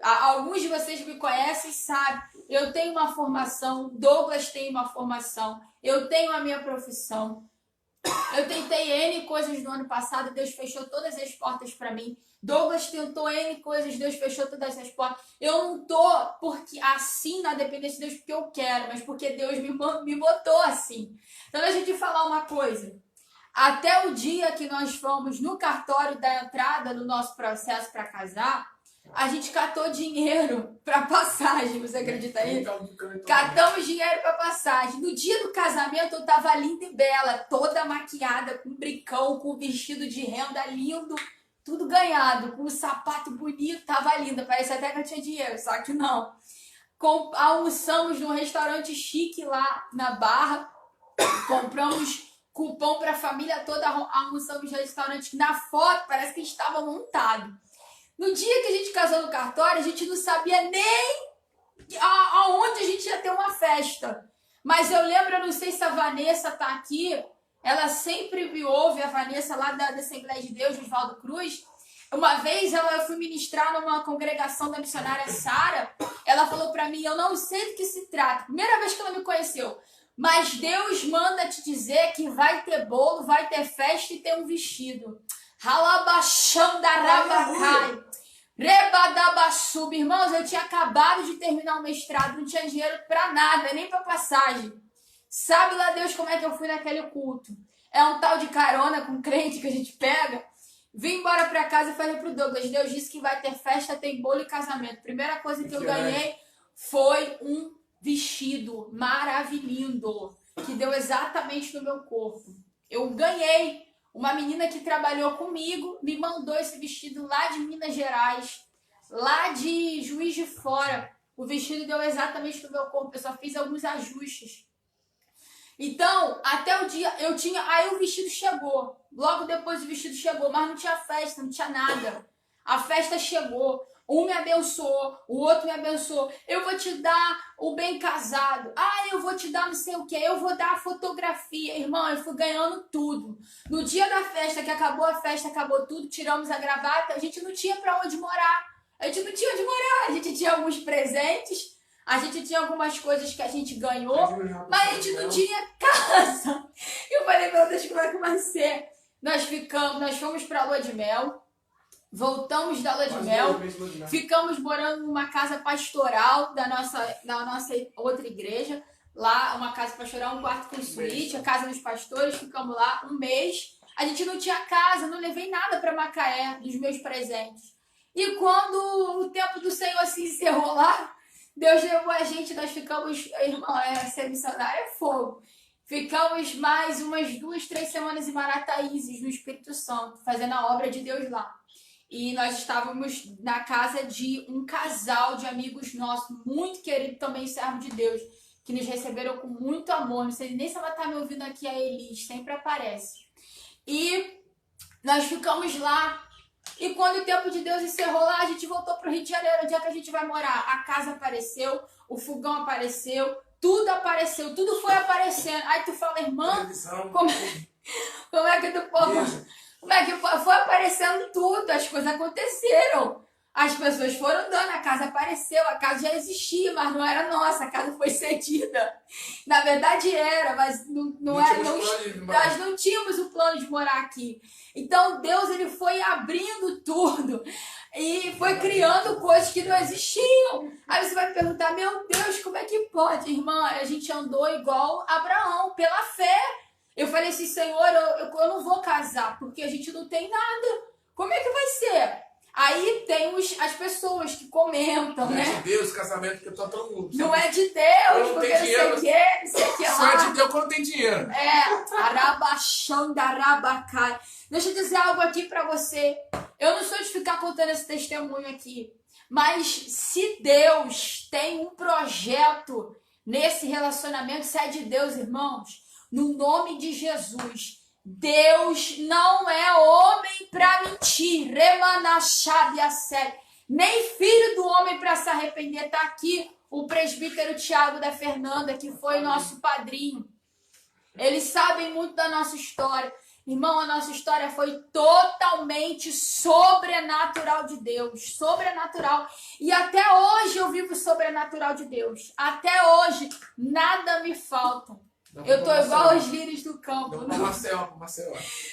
Alguns de vocês me conhecem e sabem, eu tenho uma formação, Douglas tem uma formação, eu tenho a minha profissão. Eu tentei N coisas no ano passado, Deus fechou todas as portas para mim. Douglas tentou N coisas, Deus fechou todas as portas. Eu não tô porque assim na dependência de Deus porque eu quero, mas porque Deus me botou assim. Então deixa eu te falar uma coisa. Até o dia que nós fomos no cartório da entrada do nosso processo para casar, a gente catou dinheiro para passagem, você acredita nisso? Catamos dinheiro para passagem. No dia do casamento eu tava linda e bela, toda maquiada, com brincão, com vestido de renda lindo, tudo ganhado, com um sapato bonito, tava linda, parecia até que eu tinha dinheiro, só que não. Almoçamos num restaurante chique lá na Barra, compramos cupom para a família toda, almoçamos no restaurante. Na foto parece que estava montado. No dia que a gente casou no cartório, a gente não sabia nem aonde a gente ia ter uma festa. Mas eu lembro, eu não sei se a Vanessa tá aqui, ela sempre me ouve, a Vanessa lá da Assembleia de Deus, Oswaldo Cruz. Uma vez eu fui ministrar numa congregação da missionária Sara, ela falou para mim, eu não sei do que se trata, primeira vez que ela me conheceu, mas Deus manda te dizer que vai ter bolo, vai ter festa e ter um vestido. Ralabaxandarabacai. Rebadabassuba. Irmãos, eu tinha acabado de terminar o mestrado, não tinha dinheiro pra nada, nem pra passagem. Sabe lá Deus como é que eu fui naquele culto? É um tal de carona com crente que a gente pega. Vim embora pra casa e falei pro Douglas, Deus disse que vai ter festa, tem bolo e casamento. Primeira coisa que eu ganhei foi um vestido maravilhoso, que deu exatamente no meu corpo. Eu ganhei. Uma menina que trabalhou comigo me mandou esse vestido lá de Minas Gerais, lá de Juiz de Fora. O vestido deu exatamente no meu corpo, eu só fiz alguns ajustes. Então, até o dia, aí o vestido chegou. Logo depois o vestido chegou, mas não tinha festa, não tinha nada. A festa chegou. Um me abençoou, o outro me abençoou. Eu vou te dar o bem casado. Eu vou te dar não sei o que. Eu vou dar a fotografia. Irmão, eu fui ganhando tudo. No dia da festa, que acabou a festa, acabou tudo, tiramos a gravata, a gente não tinha pra onde morar. A gente não tinha onde morar. A gente tinha alguns presentes, a gente tinha algumas coisas que a gente ganhou, mas a gente não tinha casa. Eu falei, meu Deus, como é que vai ser? Nós fomos pra lua de mel. Voltamos da lua de mel, ficamos morando numa casa pastoral da nossa outra igreja. lá, uma casa pastoral, um quarto com suíte, a casa dos pastores, ficamos lá um mês. A gente não tinha casa, não levei nada para Macaé dos meus presentes. E quando o tempo do Senhor se encerrou lá, Deus levou a gente, nós ficamos, irmão, ser missionário é fogo. Ficamos mais umas 2, 3 semanas em Marataízes, no Espírito Santo, fazendo a obra de Deus lá. E nós estávamos na casa de um casal de amigos nossos, muito querido também, servo de Deus, que nos receberam com muito amor. Não sei nem se ela está me ouvindo aqui, a Elis, sempre aparece. E nós ficamos lá. E quando o tempo de Deus encerrou lá, a gente voltou para o Rio de Janeiro. Onde é que a gente vai morar? A casa apareceu, o fogão apareceu, tudo apareceu, tudo foi aparecendo. Aí tu fala, irmã, como é que tu pode... Como é que foi aparecendo tudo, as coisas aconteceram. As pessoas foram dando, a casa apareceu, a casa já existia, mas não era nossa, a casa foi cedida. Na verdade era, mas nós não tínhamos o plano de morar aqui. Então Deus, ele foi abrindo tudo e foi criando coisas que não existiam. Aí você vai me perguntar, meu Deus, como é que pode? Irmã, a gente andou igual Abraão, pela fé. Eu falei assim, Senhor, eu não vou casar, porque a gente não tem nada. Como é que vai ser? Aí tem as pessoas que comentam, né? Não é de Deus, casamento que eu tô todo mundo. Não é de Deus, não porque tem dinheiro. não sei o que lá. Só é de Deus quando tem dinheiro. Arabaxão da Rabacai. Deixa eu dizer algo aqui pra você. Eu não sou de ficar contando esse testemunho aqui, mas se Deus tem um projeto nesse relacionamento, se é de Deus, irmãos, no nome de Jesus, Deus não é homem para mentir, nem filho do homem para se arrepender. Está aqui o presbítero Tiago da Fernanda, que foi nosso padrinho. Eles sabem muito da nossa história. Irmão, a nossa história foi totalmente sobrenatural de Deus. Sobrenatural. E até hoje eu vivo sobrenatural de Deus. Até hoje, nada me falta. Eu tô igual os lírios do campo. Marcelo.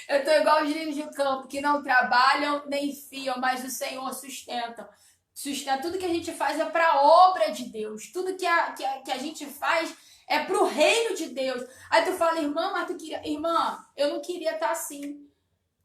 Eu tô igual os lírios do campo, que não trabalham nem fiam, mas o Senhor sustenta. Tudo que a gente faz é para a obra de Deus. Tudo que a gente faz é para o reino de Deus. Aí tu fala, irmã, mas tu queria... Irmã, eu não queria estar assim.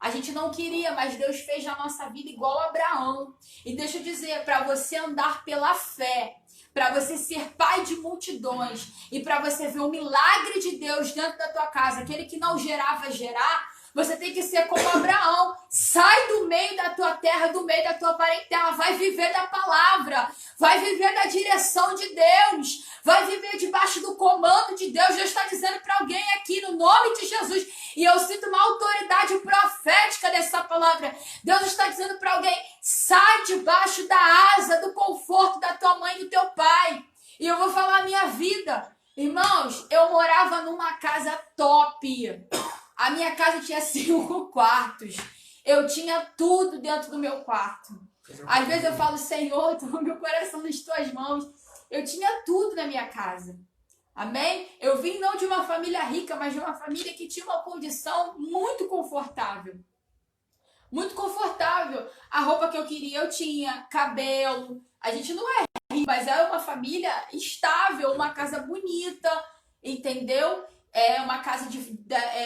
A gente não queria, mas Deus fez na nossa vida igual a Abraão. E deixa eu dizer, para você andar pela fé, para você ser pai de multidões e para você ver o milagre de Deus dentro da tua casa, aquele que não gerava gerar, você tem que ser como Abraão. Sai do meio da tua terra, do meio da tua parentela, vai viver da palavra, vai viver da direção de Deus, vai viver debaixo do comando de Deus. Deus está dizendo para alguém aqui, no nome de Jesus, e eu sinto uma autoridade profética dessa palavra. Deus está dizendo para alguém, sai debaixo da asa, do conforto da tua mãe e do teu pai. E eu vou falar a minha vida. Irmãos, eu morava numa casa top. A minha casa tinha 5 quartos. Eu tinha tudo dentro do meu quarto. Às vezes eu falo, Senhor, toma meu coração nas tuas mãos. Eu tinha tudo na minha casa. Amém? Eu vim não de uma família rica, mas de uma família que tinha uma condição muito confortável. Muito confortável. A roupa que eu queria eu tinha, cabelo. A gente não é rico, mas é uma família estável, uma casa bonita, entendeu? É uma casa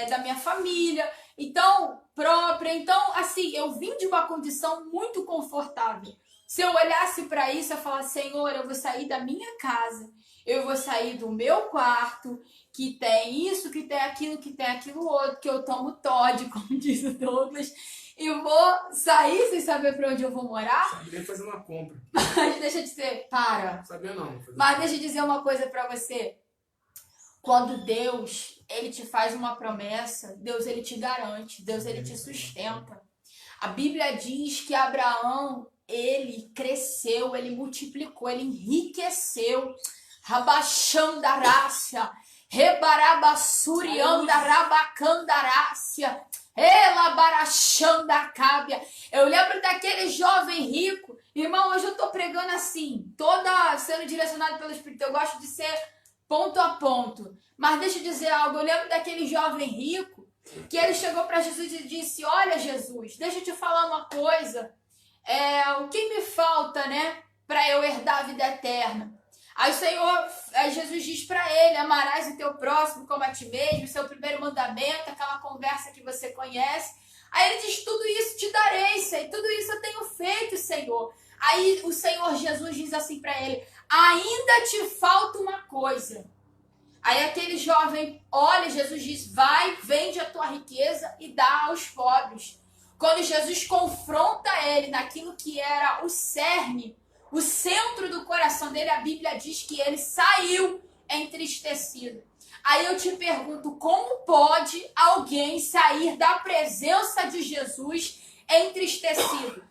da minha família, então, própria. Então, assim, eu vim de uma condição muito confortável. Se eu olhasse para isso, eu falasse, Senhor, eu vou sair da minha casa, eu vou sair do meu quarto, que tem isso, que tem aquilo outro, que eu tomo Todd, como diz o Douglas, e vou sair sem saber para onde eu vou morar. Sabia fazer uma compra. Mas deixa eu dizer, Sabia não. Mas deixa eu dizer uma coisa para você. Quando Deus, ele te faz uma promessa, Deus, ele te garante, Deus, ele te sustenta. A Bíblia diz que Abraão, ele cresceu, ele multiplicou, ele enriqueceu. Rabachandarácia, Rebarabasuriandarabacandarácia, Elabarachandacábia. Eu lembro daquele jovem rico. Irmão, hoje eu tô pregando assim, toda sendo direcionado pelo Espírito. Eu gosto de ser ponto a ponto. Mas deixa eu dizer algo. Eu lembro daquele jovem rico que ele chegou para Jesus e disse, olha Jesus, deixa eu te falar uma coisa. O que me falta, né, para eu herdar a vida eterna? Aí Jesus diz para ele: amarás o teu próximo como a ti mesmo, esse é o primeiro mandamento, aquela conversa que você conhece. Aí ele diz: tudo isso te darei, Senhor, tudo isso eu tenho feito, Senhor. Aí o Senhor Jesus diz assim para ele: ainda te falta uma coisa. Aí aquele jovem olha, Jesus diz: vai, vende a tua riqueza e dá aos pobres. Quando Jesus confronta ele naquilo que era o cerne, o centro do coração dele, a Bíblia diz que ele saiu entristecido. Aí eu te pergunto: como pode alguém sair da presença de Jesus entristecido?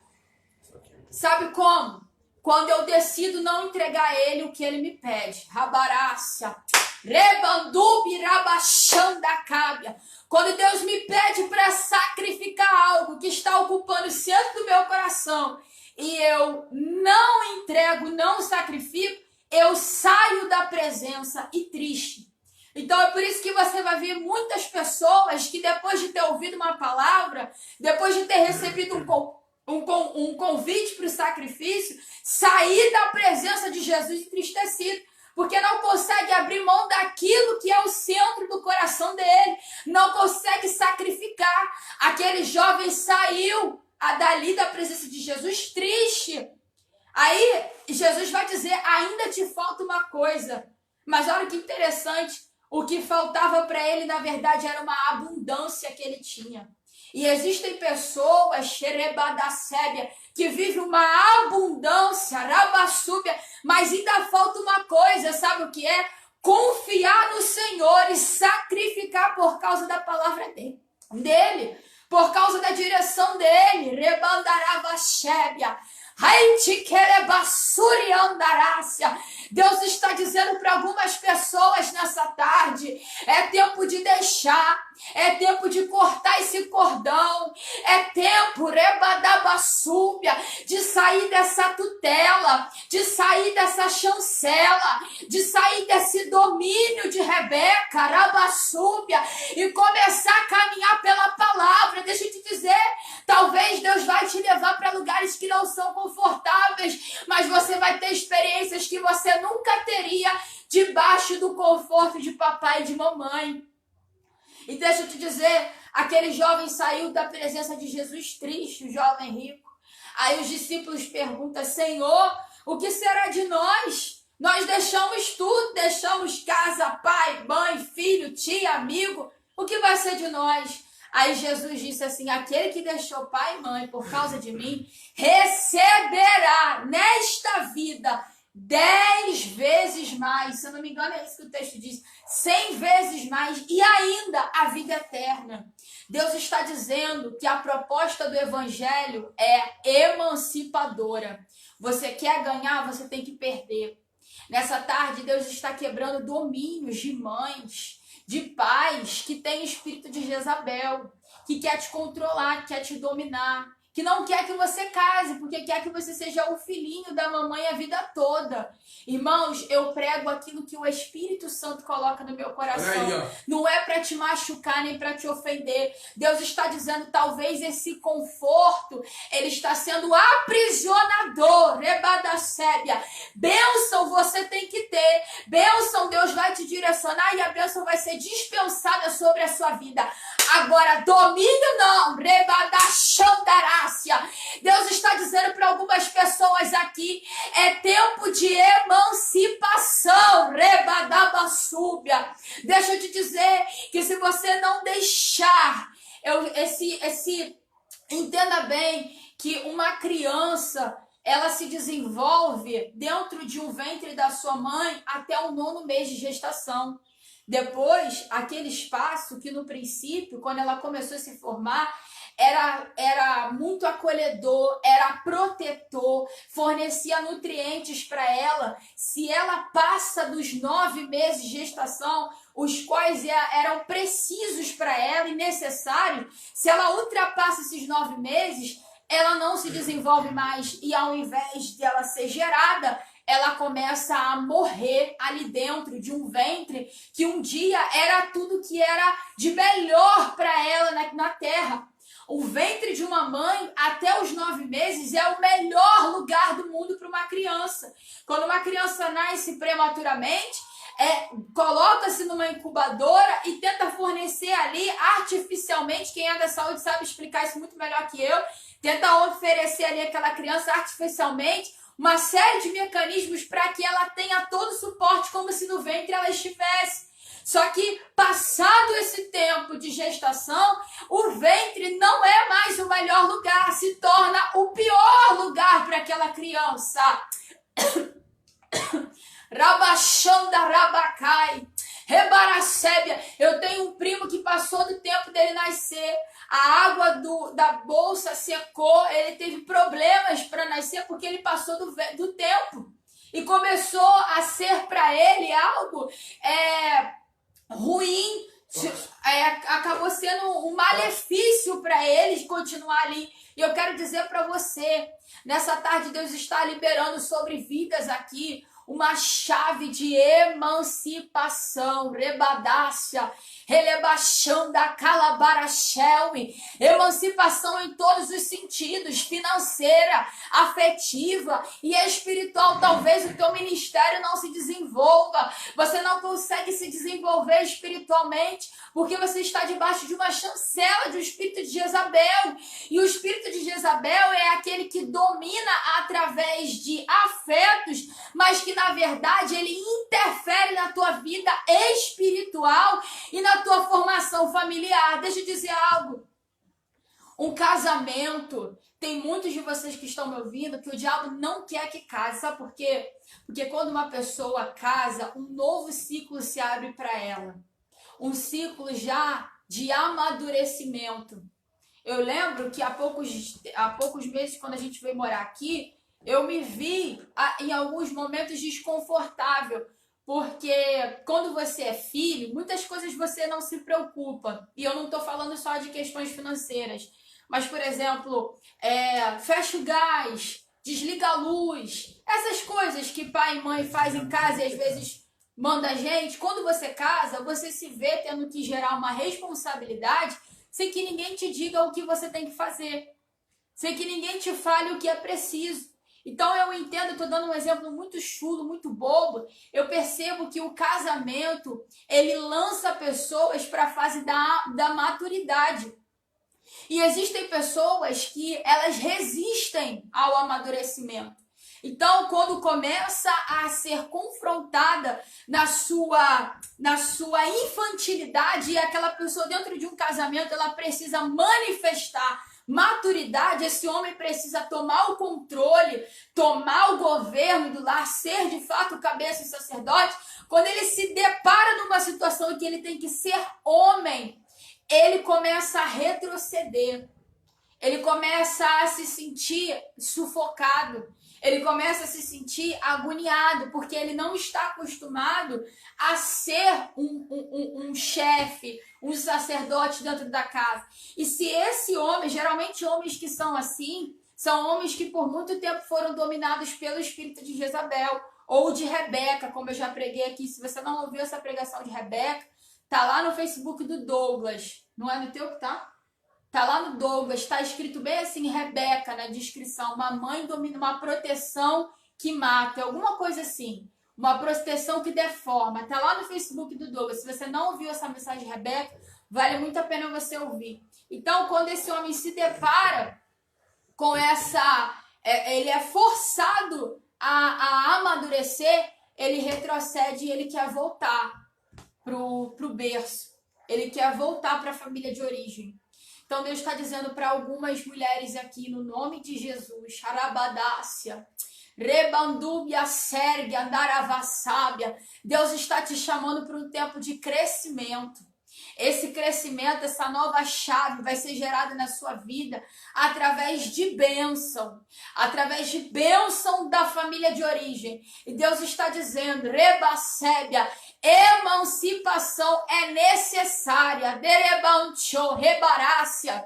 Sabe como? Quando eu decido não entregar a ele o que ele me pede. Rabarácia, rebandubi, rabachandacábia. Quando Deus me pede para sacrificar algo que está ocupando o centro do meu coração e eu não entrego, não sacrifico, eu saio da presença e triste. Então é por isso que você vai ver muitas pessoas que depois de ter ouvido uma palavra, depois de ter recebido um convite para o sacrifício, sair da presença de Jesus entristecido, porque não consegue abrir mão daquilo que é o centro do coração dele, não consegue sacrificar. Aquele jovem saiu dali da presença de Jesus triste. Aí Jesus vai dizer: ainda te falta uma coisa. Mas olha que interessante, o que faltava para ele, na verdade, era uma abundância que ele tinha. E existem pessoas, xerebadacébia, que vivem uma abundância, rabassúbia, mas ainda falta uma coisa, sabe o que é? Confiar no Senhor e sacrificar por causa da palavra dele, por causa da direção dele, rebandarabachébia. Deus está dizendo para algumas pessoas nessa tarde: é tempo de deixar, é tempo de cortar esse cordão, é tempo de sair dessa tutela, de sair dessa chancela, de sair desse domínio de Rebeca, Rabassúbia, e começar a caminhar pela palavra. Deixa eu te dizer, talvez Deus vai te levar para lugares que não são confortáveis, mas você vai ter experiências que você nunca teria debaixo do conforto de papai e de mamãe. E deixa eu te dizer, aquele jovem saiu da presença de Jesus triste, o jovem rico. Aí os discípulos perguntam: Senhor, o que será de nós? Nós deixamos tudo, deixamos casa, pai, mãe, filho, tia, amigo. O que vai ser de nós? Aí Jesus disse assim: aquele que deixou pai e mãe por causa de mim, receberá nesta vida 10 vezes mais. Se eu não me engano, é isso que o texto diz: 100 vezes mais, e ainda a vida eterna. Deus está dizendo que a proposta do evangelho é emancipadora. Você quer ganhar, você tem que perder. Nessa tarde, Deus está quebrando domínios de mães, de pais que têm espírito de Jezabel, que quer te controlar, que quer te dominar, que não quer que você case, porque quer que você seja o filhinho da mamãe a vida toda. Irmãos, eu prego aquilo que o Espírito Santo coloca no meu coração. Aí, não é para te machucar nem para te ofender. Deus está dizendo: talvez esse conforto, ele está sendo aprisionador. Rebadacébia. Bênção você tem que ter. Bênção Deus vai te direcionar e a bênção vai ser dispensada sobre a sua vida. Agora, domínio não. Rebadachandarácia. Deus está dizendo para algumas pessoas aqui: é tempo de emancipação. Rebadabassúbia. Deixa eu te dizer que se você não deixar, entenda bem que uma criança, ela se desenvolve dentro de um ventre da sua mãe até o 9º mês de gestação. Depois, aquele espaço que no princípio, quando ela começou a se formar, era muito acolhedor, era protetor, fornecia nutrientes para ela. Se ela passa dos 9 meses de gestação, os quais eram precisos para ela e necessários, se ela ultrapassa esses 9 meses, ela não se desenvolve mais, e ao invés de ela ser gerada, ela começa a morrer ali dentro de um ventre que um dia era tudo que era de melhor para ela na terra. O ventre de uma mãe, até os 9 meses, é o melhor lugar do mundo para uma criança. Quando uma criança nasce prematuramente, coloca-se numa incubadora e tenta fornecer ali artificialmente, quem é da saúde sabe explicar isso muito melhor que eu, tenta oferecer ali àquela criança artificialmente uma série de mecanismos para que ela tenha todo o suporte como se no ventre ela estivesse. Só que, passado esse tempo de gestação, o ventre não é mais o melhor lugar, se torna o pior lugar para aquela criança. Rabachanda Rabacai, Rebaracébia. Eu tenho um primo que passou do tempo dele nascer, a água da bolsa secou, ele teve problemas para nascer porque ele passou do tempo. E começou a ser para ele algo ruim, acabou sendo um malefício para eles continuar ali. E eu quero dizer para você, nessa tarde Deus está liberando sobre vidas aqui uma chave de emancipação, rebadácia, relebachanda, calabarachelme, emancipação em todos os sentidos, financeira, afetiva e espiritual. Talvez o teu ministério não se desenvolva, você não consegue se desenvolver espiritualmente, porque você está debaixo de uma chancela do espírito de Jezabel, e o espírito de Jezabel é aquele que domina através de afetos, mas que na verdade ele interfere na tua vida espiritual e na tua formação familiar. Deixa eu dizer algo. Um casamento, tem muitos de vocês que estão me ouvindo que o diabo não quer que case. Sabe por quê? Porque quando uma pessoa casa, um novo ciclo se abre para ela. Um ciclo já de amadurecimento. Eu lembro que há poucos meses, quando a gente veio morar aqui, eu me vi em alguns momentos desconfortável, porque quando você é filho, muitas coisas você não se preocupa. E eu não estou falando só de questões financeiras, mas, por exemplo, fecha o gás, desliga a luz, essas coisas que pai e mãe fazem em casa e às vezes manda a gente. Quando você casa, você se vê tendo que gerar uma responsabilidade sem que ninguém te diga o que você tem que fazer, sem que ninguém te fale o que é preciso. Então eu entendo, estou dando um exemplo muito chulo, muito bobo. Eu percebo que o casamento, ele lança pessoas para a fase da maturidade. E existem pessoas que elas resistem ao amadurecimento. Então, quando começa a ser confrontada na sua infantilidade, e aquela pessoa dentro de um casamento, ela precisa manifestar maturidade, esse homem precisa tomar o controle, tomar o governo do lar, ser de fato cabeça e sacerdote. Quando ele se depara numa situação em que ele tem que ser homem, ele começa a retroceder, ele começa a se sentir sufocado, ele começa a se sentir agoniado, porque ele não está acostumado a ser um chefe, um sacerdote dentro da casa. E se esse homem, geralmente homens que são assim, são homens que por muito tempo foram dominados pelo espírito de Jezabel, ou de Rebeca, como eu já preguei aqui. Se você não ouviu essa pregação de Rebeca, tá lá no Facebook do Douglas. Não é no teu que tá? Tá lá no Douglas, tá escrito bem assim, Rebeca, na descrição. Uma mãe domina, uma proteção que mata, alguma coisa assim. Uma proteção que deforma. Tá lá no Facebook do Douglas. Se você não ouviu essa mensagem de Rebeca, vale muito a pena você ouvir. Então, quando esse homem se depara com ele é forçado a amadurecer, ele retrocede e ele quer voltar pro berço. Ele quer voltar para a família de origem. Então Deus está dizendo para algumas mulheres aqui, no nome de Jesus, Xarabadácia, Rebandúbia, Sérgia, Andaravassábia, Deus está te chamando para um tempo de crescimento. Esse crescimento, essa nova chave vai ser gerada na sua vida através de bênção da família de origem. E Deus está dizendo, Rebacébia, emancipação é necessária. Derebancho, rebarácia.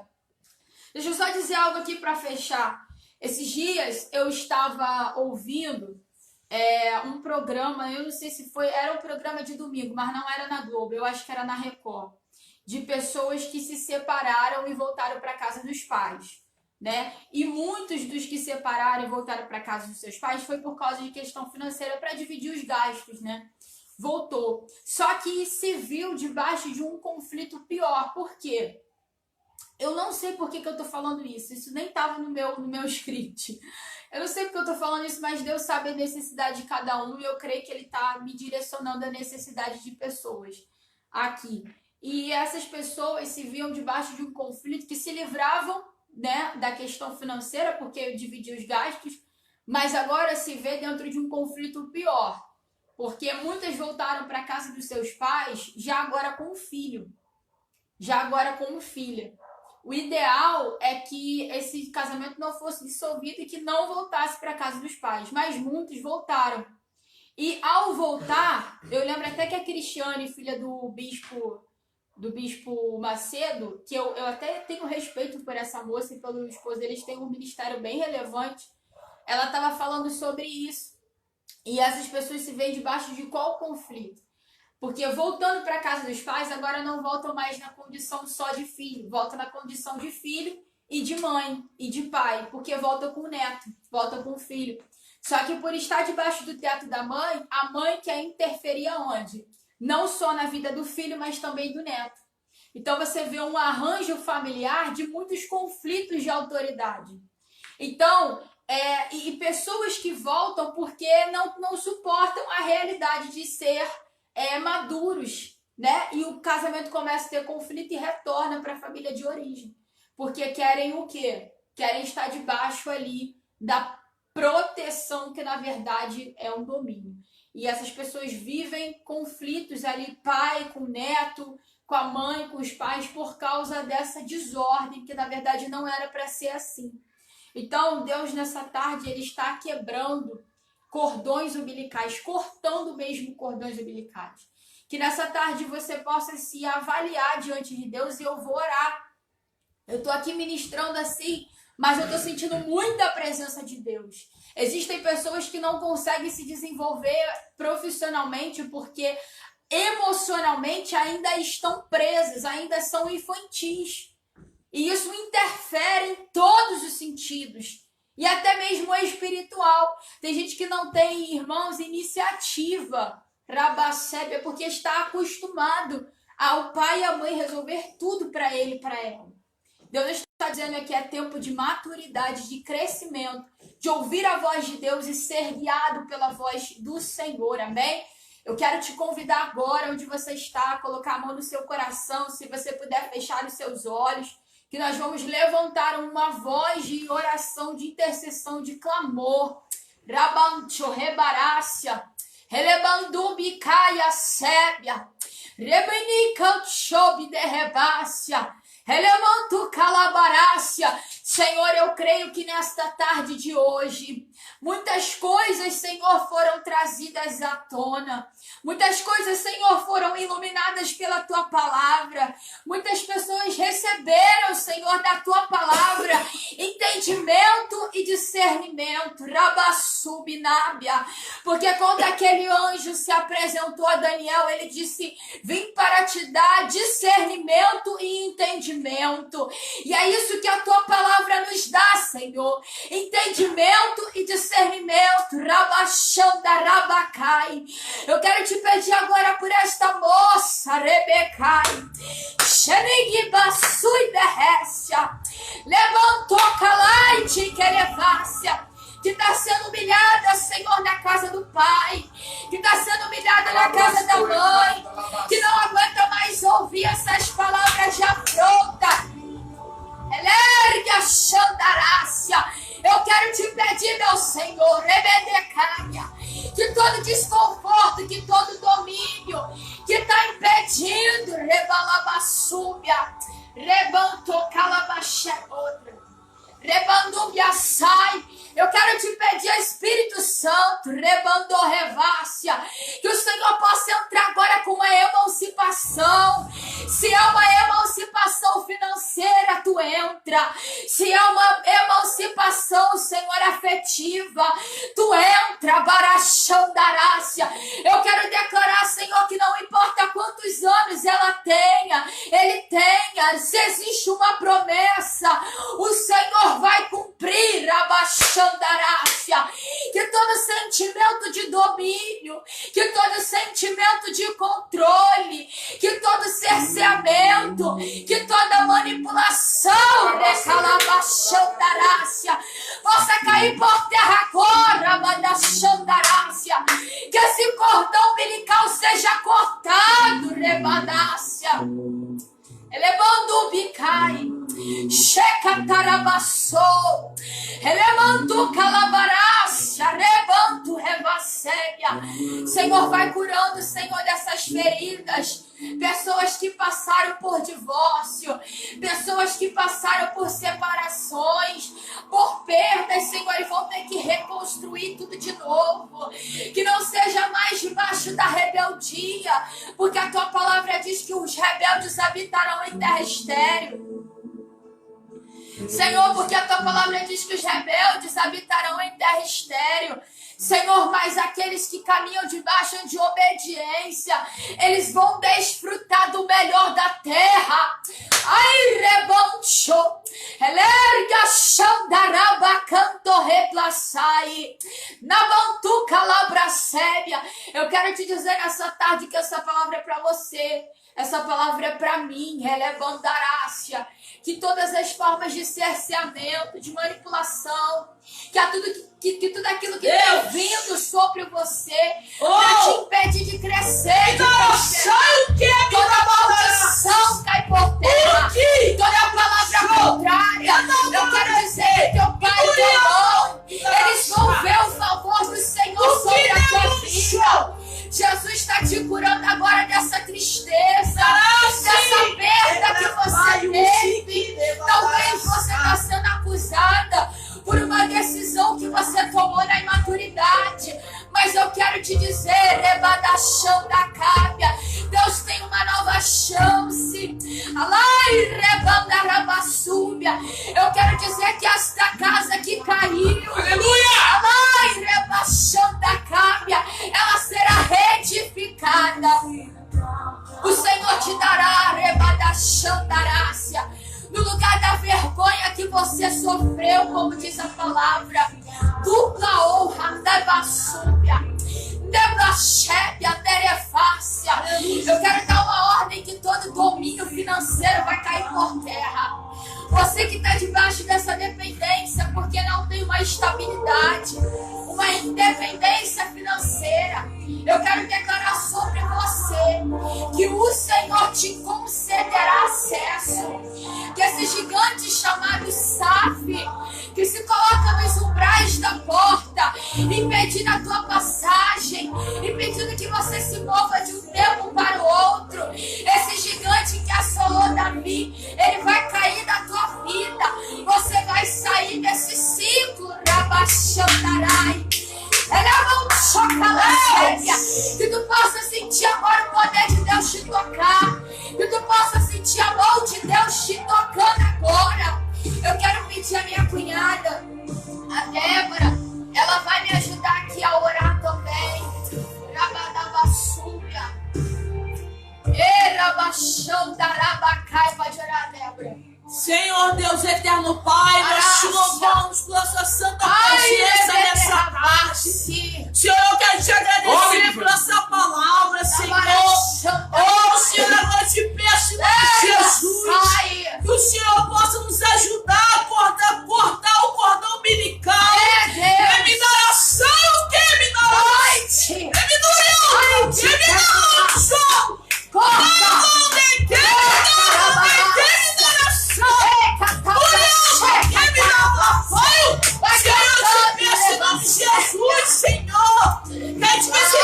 Deixa eu só dizer algo aqui para fechar. Esses dias eu estava ouvindo um programa, eu não sei se era um programa de domingo, mas não era na Globo, eu acho que era na Record. de pessoas que se separaram e voltaram para a casa dos pais, né? E muitos dos que separaram e voltaram para a casa dos seus pais foi por causa de questão financeira para dividir os gastos, né? Voltou. Só que se viu debaixo de um conflito pior. Por quê? Eu não sei por que eu tô falando isso. Isso nem tava no meu script. Eu não sei porque eu tô falando isso, mas Deus sabe a necessidade de cada um e eu creio que Ele tá me direcionando a necessidade de pessoas aqui. E essas pessoas se viam debaixo de um conflito que se livravam, né, da questão financeira, porque dividia os gastos, mas agora se vê dentro de um conflito pior, porque muitas voltaram para a casa dos seus pais já agora com um filho, já agora com uma filha. O ideal é que esse casamento não fosse dissolvido e que não voltasse para a casa dos pais, mas muitos voltaram. E ao voltar, eu lembro até que a Cristiane, filha do bispo Macedo, que eu até tenho respeito por essa moça e pelo esposo, eles têm um ministério bem relevante, ela estava falando sobre isso. E essas pessoas se veem debaixo de qual conflito? Porque voltando para a casa dos pais, agora não voltam mais na condição só de filho, voltam na condição de filho e de mãe e de pai, porque volta com o neto, volta com o filho. Só que por estar debaixo do teto da mãe, a mãe quer interferir aonde? Não só na vida do filho, mas também do neto. Então você vê um arranjo familiar de muitos conflitos de autoridade. Então, e pessoas que voltam porque não suportam a realidade de ser maduros, né? E o casamento começa a ter conflito e retorna para a família de origem. Porque querem o quê? Querem estar debaixo ali da proteção, que na verdade é um domínio. E essas pessoas vivem conflitos ali, pai com neto, com a mãe, com os pais, por causa dessa desordem, que na verdade não era para ser assim. Então, Deus nessa tarde, Ele está quebrando cordões umbilicais, cortando mesmo cordões umbilicais. Que nessa tarde você possa se avaliar diante de Deus e eu vou orar. Eu estou aqui ministrando assim, mas eu estou sentindo muita presença de Deus. Existem pessoas que não conseguem se desenvolver profissionalmente porque emocionalmente ainda estão presas, ainda são infantis. E isso interfere em todos os sentidos. E até mesmo espiritual. Tem gente que não tem, irmãos, iniciativa, rabacébia, porque está acostumado ao pai e à mãe resolver tudo para ele e para ela. Deus está dizendo aqui, é tempo de maturidade, de crescimento, de ouvir a voz de Deus e ser guiado pela voz do Senhor, amém? Eu quero te convidar agora, onde você está, a colocar a mão no seu coração, se você puder fechar os seus olhos, que nós vamos levantar uma voz de oração, de intercessão, de clamor. Rabancho, rebarácia, relebandubicaia sébia, rebenicantchob de rebácia, relemantu calabarácia. Senhor, eu creio que nesta tarde de hoje, muitas coisas, Senhor, foram trazidas à tona. Muitas coisas, Senhor, foram iluminadas pela Tua palavra. Muitas pessoas receberam, Senhor, da Tua palavra, entendimento e discernimento. Rabassubnábia. Porque quando aquele anjo se apresentou a Daniel, ele disse, vim para te dar discernimento e entendimento. E é isso que a Tua palavra nos dá, Senhor. Entendimento e discernimento. Rabachanda rabacai. Eu quero te pedir agora por esta moça, Rebecai. Xerigibasui derrécia. Levantou calaite que elevácia. Que está sendo humilhada, Senhor, na casa do pai. Que está sendo humilhada na casa da mãe. Que não aguenta mais ouvir essas palavras de afronta. Elergue a xandarácia. Eu quero te pedir, meu Senhor, rebedecaia, que todo desconforto, que todo domínio que está impedindo, rebalabassúbia, rebantocalabaxé, outra, rebandúbia sai. Eu quero te pedir, Espírito Santo, rebandorrevácia, que o Senhor possa entrar agora com uma emancipação. Se é uma emancipação financeira, tu entra. Se é uma emancipação, Senhor, afetiva, tu entra, barachandarácia. Eu quero declarar, Senhor, que não importa quanto quantos anos ela tenha, ele tenha, se existe uma promessa, o Senhor vai cumprir, abaixandarácia. Que todo sentimento de domínio, que todo sentimento de controle, que todo cerceamento, que toda manipulação, recalabaixandarácia, possa cair por terra agora, mandaxandarácia. Que esse cordão umbilical seja cortado, rebadácia. Elevando bicai, checa tarabassou, elevando calabarácia, rebanto revasséria. Senhor, vai curando, Senhor, dessas feridas. Pessoas que passaram por divórcio, pessoas que passaram por separações, por perdas, Senhor, e vão ter que reconstruir tudo de novo. Que não seja mais debaixo da rebeldia, porque a tua palavra diz que os rebeldes habitarão em terra estéril. Senhor, porque a tua palavra diz que os rebeldes habitarão em terra estéril. Senhor, mas aqueles que caminham debaixo de obediência, eles vão desfrutar do melhor da terra. Ai, rebancho, elerga xandaraba canto replaçai, nabantu calabracébia. Eu quero te dizer nessa tarde que essa palavra é para você. Essa palavra é para mim, ela é bandarácia. Que todas as formas de cerceamento, de manipulação, que tudo aquilo que tem vindo sobre você, para te impedir de crescer, de prosperar, toda maldição cai por terra, toda palavra contrária. Eu quero dizer que teu pai e teu mãe, eles vão ver o favor do Senhor sobre a tua vida. Jesus está te curando agora dessa tristeza, dessa perda que você teve. Talvez você está sendo acusada por uma decisão que você tomou na imaturidade. Mas eu quero te dizer, rebadaxão da cábia, Deus tem uma nova chance. Alai, rebandarabassúbia. Eu quero dizer que esta casa que caiu, aleluia, alai, rebaixão da cábia, ela será reedificada. O Senhor te dará, rebadaxandarácia, no lugar da vergonha que você sofreu, como diz a palavra, dupla honra, debassúbia, debrachébia, derefácia. Eu quero dar uma ordem que todo domínio financeiro vai cair por terra. Você que está debaixo dessa dependência, porque não tem uma estabilidade, uma independência financeira, eu quero declarar sobre você que o Senhor te concederá acesso. Que esse gigante chamado SAF, que se coloca nos umbrais da porta, impedindo a tua passagem, impedindo que você se mova de um tempo para o outro, esse gigante que assolou Davi, ele vai cair da tua vida. Você vai sair desse ciclo, Rabaxandarai. Que tu possa sentir agora o poder de Deus te tocar. Que tu possa sentir a mão de Deus te tocando agora. Eu quero pedir a minha cunhada, a Débora, ela vai me ajudar aqui a orar também. Rabadabassúria. Erabaxandarabacai, pode orar, Débora. Senhor Deus eterno Pai, nós te louvamos pela sua santa presença nessa tarde. Senhor, eu quero te agradecer por essa palavra, Senhor. Oh, Senhor, agora te peço em nome de Jesus, que o Senhor possa nos ajudar a cortar o cordão umbilical. Me dará ação, que me dará noite. Me dará que me dará ação. Jesus, Senhor, quero te pedir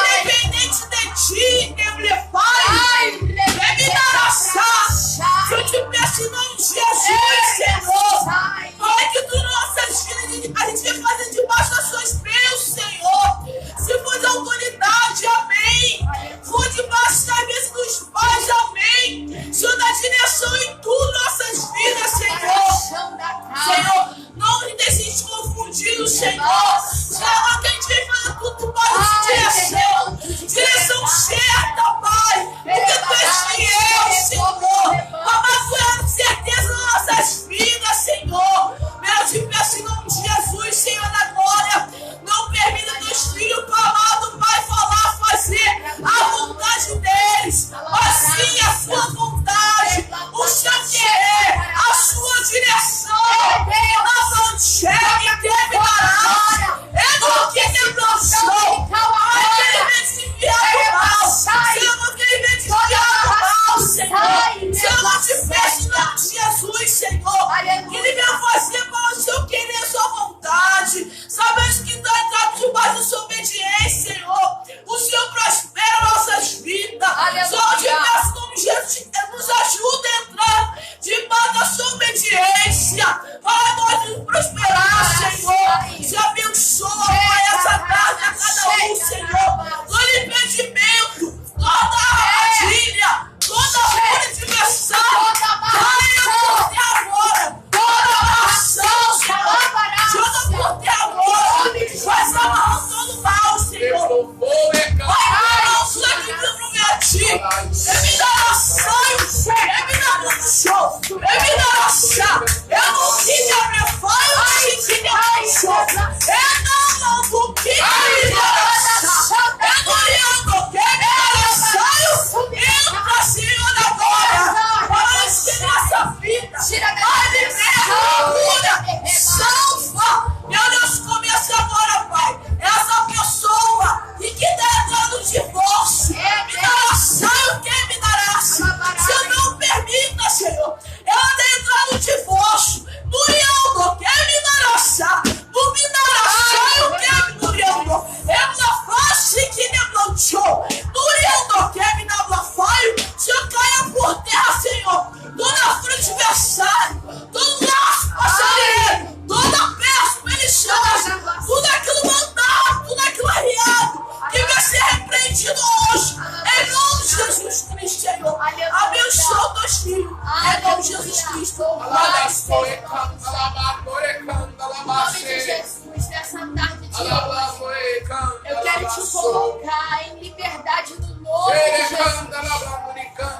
colocar em liberdade no nome de Jesus.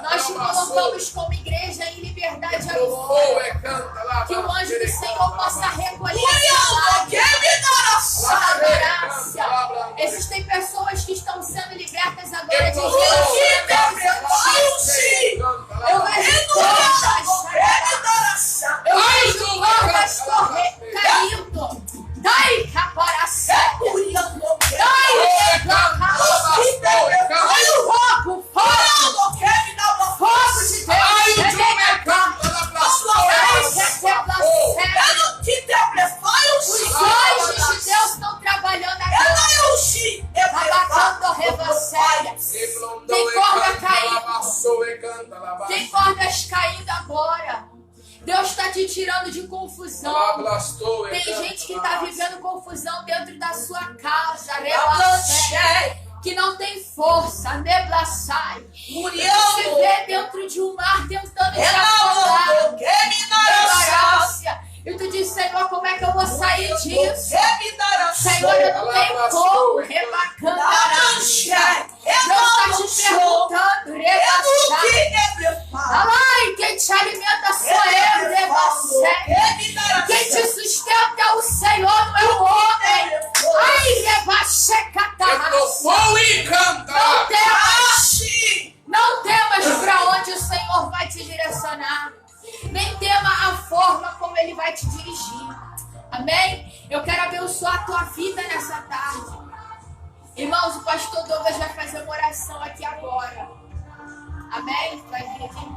Nós te colocamos como igreja em liberdade agora. Que o anjo do Senhor possa recolher essa graça. Existem pessoas que estão sendo libertas agora de eu vejo cordas caindo. Dai caparacé. Fogo de Deus. Os anjos de Deus estão trabalhando agora. Tem corda caindo. Tem cordas caindo agora. Deus está te tirando de confusão. Tem gente que está vivendo confusão dentro da sua casa. Que não tem força. Neblaçai. Se vê dentro de um mar tentando te afogar. E tu diz, Senhor, como é que eu vou sair disso? Senhor, eu não tenho como. Rebacando. Deus está te perguntando. Ai, quem te alimenta sou eu. Quem te sustenta é o Senhor, não é o homem. Ai, não temas para onde o Senhor vai te direcionar. Nem tema a forma como Ele vai te dirigir. Amém? Eu quero abençoar a tua vida nessa tarde. Irmãos, o pastor Douglas vai fazer uma oração aqui agora. Amém? Vai vir aqui?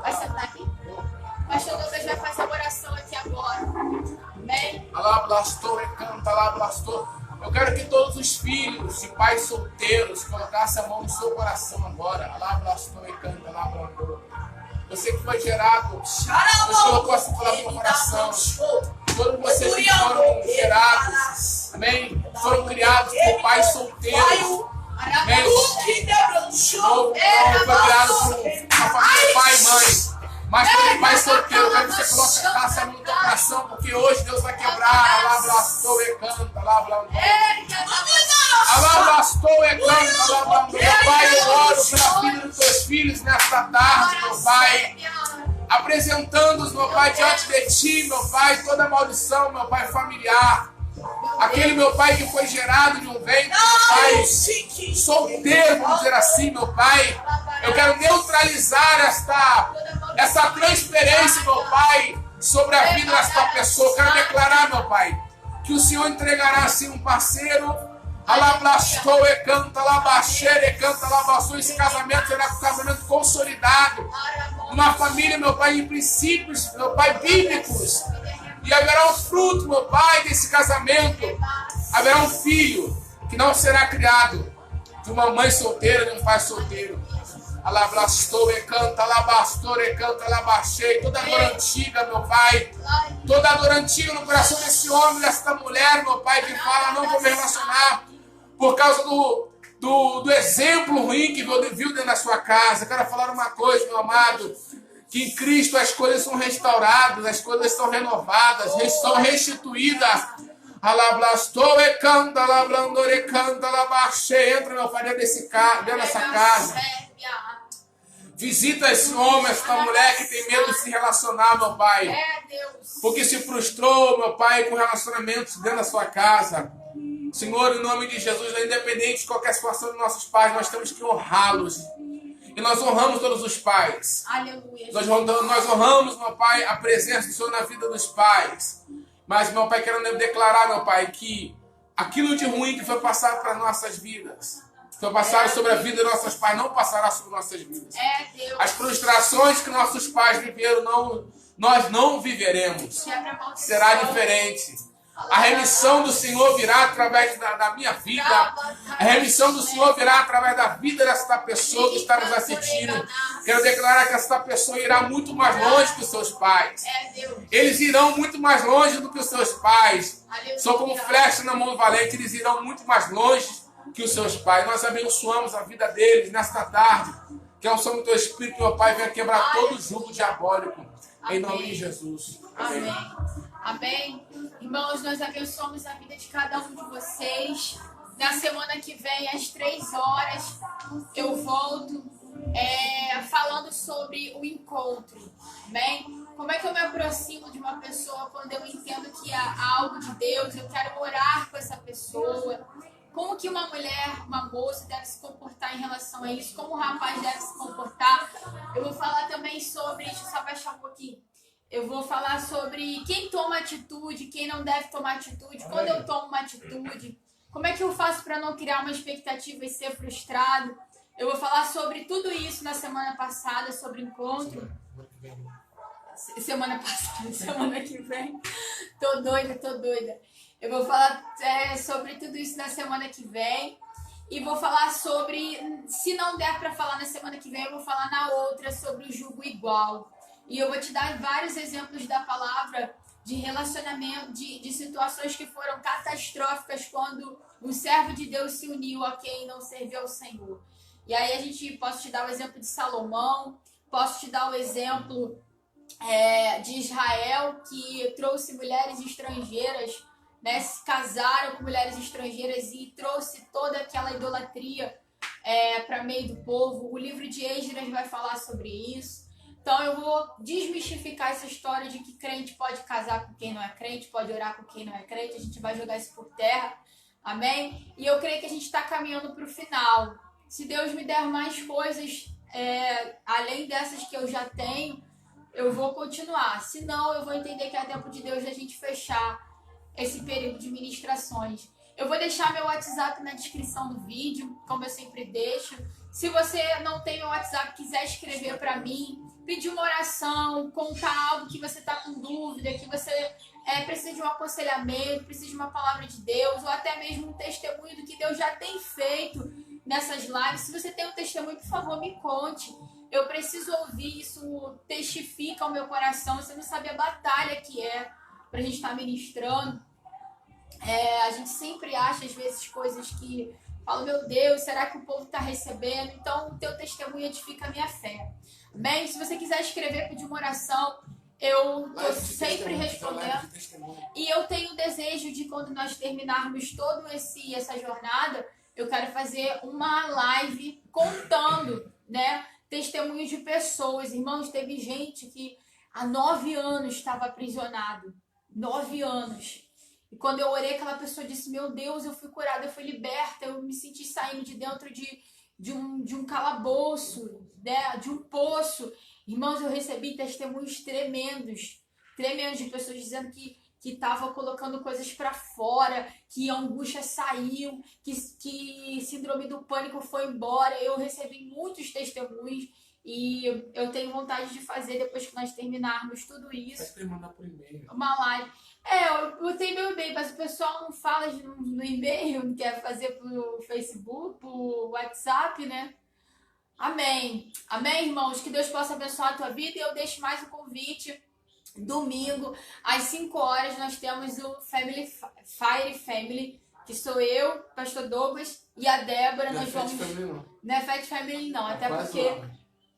Vai sentar aqui? O pastor Douglas vai fazer uma oração aqui agora. Amém? Eu quero que todos os filhos de pais solteiros colocassem a mão no seu coração agora. Você que foi gerado, Deus colocou essa palavra no coração. Todos vocês que foram gerados, amém? Foram criados por pais solteiros. Amém? Não foi criado por uma família de pai e mãe. Mas como pai solteiro, eu quero que você coloque a taça no teu coração, porque hoje Deus vai quebrar. Alablastou e canta, alablastou. Alablastou e canta, alablastou. Meu Pai, eu oro pela vida dos teus filhos nesta tarde, meu Pai. Apresentando-os, meu Pai, diante de ti, meu Pai, toda maldição, meu Pai, familiar. Aquele meu Pai que foi gerado de um ventre, meu Pai, solteiro, vamos dizer assim, meu Pai. Eu quero neutralizar essa transferência, meu Pai, sobre a vida desta pessoa. Eu quero declarar, meu Pai, que o Senhor entregará assim um parceiro. Alablastou e canta, alabaxeira e canta, alabaçou. Esse casamento será um casamento consolidado. Uma família, meu Pai, em princípios, meu Pai, bíblicos. E haverá um fruto, meu Pai, desse casamento. Haverá um filho que não será criado de uma mãe solteira, de um pai solteiro. Alablastou e canta, alabastou e canta, alabaxei. Toda dor antiga, meu Pai. Toda dor antiga no coração desse homem, desta mulher, meu Pai, que fala, não vou me relacionar por causa do exemplo ruim que viu dentro da sua casa. Quero falar uma coisa, meu amado, que em Cristo as coisas são restauradas, as coisas são renovadas, são restituídas. Alablastou e canta, alablandor e canta, alabaxei. Entra, meu Pai, dentro dessa casa. Visita esse homem, essa mulher que tem medo de se relacionar, meu Pai. Porque se frustrou, meu Pai, com relacionamentos dentro da sua casa. Senhor, em nome de Jesus, independente de qualquer situação dos nossos pais, nós temos que honrá-los. E nós honramos todos os pais. Aleluia. Nós honramos, meu Pai, a presença do Senhor na vida dos pais. Mas, meu Pai, quero declarar, meu Pai, que aquilo de ruim que foi passado para nossas vidas, foi passado sobre a vida dos nossos pais, não passará sobre nossas vidas. As frustrações que nossos pais viveram, nós não viveremos. Será diferente. A remissão do Senhor virá através da minha vida. A remissão do Senhor virá através da vida desta pessoa que está nos assistindo. Quero declarar que esta pessoa irá muito mais longe que os seus pais. Eles irão muito mais longe do que os seus pais. São como flecha na mão valente. Eles irão muito mais longe que os seus pais. Nós abençoamos a vida deles nesta tarde. Que a unção do teu Espírito, meu Pai, venha quebrar todo o jugo diabólico. Em nome de Jesus. Amém. Amém. Irmãos, nós abençoamos a vida de cada um de vocês. Na semana que vem, às 3 horas, eu volto falando sobre o encontro. Amém? Como é que eu me aproximo de uma pessoa quando eu entendo que há algo de Deus, eu quero orar com essa pessoa? Como que uma mulher, uma moça deve se comportar em relação a isso? Como o rapaz deve se comportar? Eu vou falar também sobre... Deixa eu só baixar um pouquinho. Eu vou falar sobre quem toma atitude, quem não deve tomar atitude, quando eu tomo uma atitude. Como é que eu faço para não criar uma expectativa e ser frustrado? Eu vou falar sobre tudo isso na semana passada, sobre encontro. Semana passada, semana que vem. Tô doida. Eu vou falar sobre tudo isso na semana que vem. E vou falar sobre, se não der para falar na semana que vem, eu vou falar na outra sobre o jugo igual. E eu vou te dar vários exemplos da palavra de relacionamento, de situações que foram catastróficas quando um servo de Deus se uniu a quem não serviu ao Senhor. E aí posso te dar o exemplo de Salomão, posso te dar o exemplo de Israel, que trouxe mulheres estrangeiras, né, se casaram com mulheres estrangeiras e trouxe toda aquela idolatria para meio do povo. O livro de Esdras vai falar sobre isso. Então eu vou desmistificar essa história de que crente pode casar com quem não é crente, pode orar com quem não é crente. A gente vai jogar isso por terra, amém? E eu creio que a gente está caminhando para o final. Se Deus me der mais coisas, além dessas que eu já tenho, eu vou continuar. Se não, eu vou entender que é tempo de Deus a gente fechar esse período de ministrações. Eu vou deixar meu WhatsApp na descrição do vídeo, como eu sempre deixo. Se você não tem meu WhatsApp, quiser escrever para mim, pedir uma oração, contar algo que você está com dúvida, que você precisa de um aconselhamento, precisa de uma palavra de Deus, ou até mesmo um testemunho do que Deus já tem feito nessas lives. Se você tem um testemunho, por favor, me conte. Eu preciso ouvir, isso testifica o meu coração. Você não sabe a batalha que é para a gente estar ministrando. A gente sempre acha, às vezes, coisas que fala, meu Deus, será que o povo está recebendo? Então, o teu testemunho edifica a minha fé. Bem, se você quiser escrever, pedir uma oração, eu estou sempre respondendo. E eu tenho o desejo de, quando nós terminarmos toda essa jornada, eu quero fazer uma live contando, né, testemunhos de pessoas. Irmãos, teve gente que há 9 anos estava aprisionado. 9 anos. E quando eu orei, aquela pessoa disse, meu Deus, eu fui curada, eu fui liberta, eu me senti saindo de dentro de um calabouço, né, de um poço. Irmãos, eu recebi testemunhos tremendos de pessoas dizendo que estavam colocando coisas para fora, que a angústia saiu, que síndrome do pânico foi embora. Eu recebi muitos testemunhos e eu tenho vontade de fazer, depois que nós terminarmos tudo isso, Pode mandar por e-mail. Uma live. Eu tenho meu e-mail, mas o pessoal não fala no e-mail, não quer fazer pro Facebook, pro WhatsApp, né? Amém. Amém, irmãos? Que Deus possa abençoar a tua vida. E eu deixo mais um convite. Domingo, às 5 horas, nós temos o Fire Family, que sou eu, Pastor Douglas e a Débora. Não nós é vamos. Fat Family, não. Não é Fat Family, não, até porque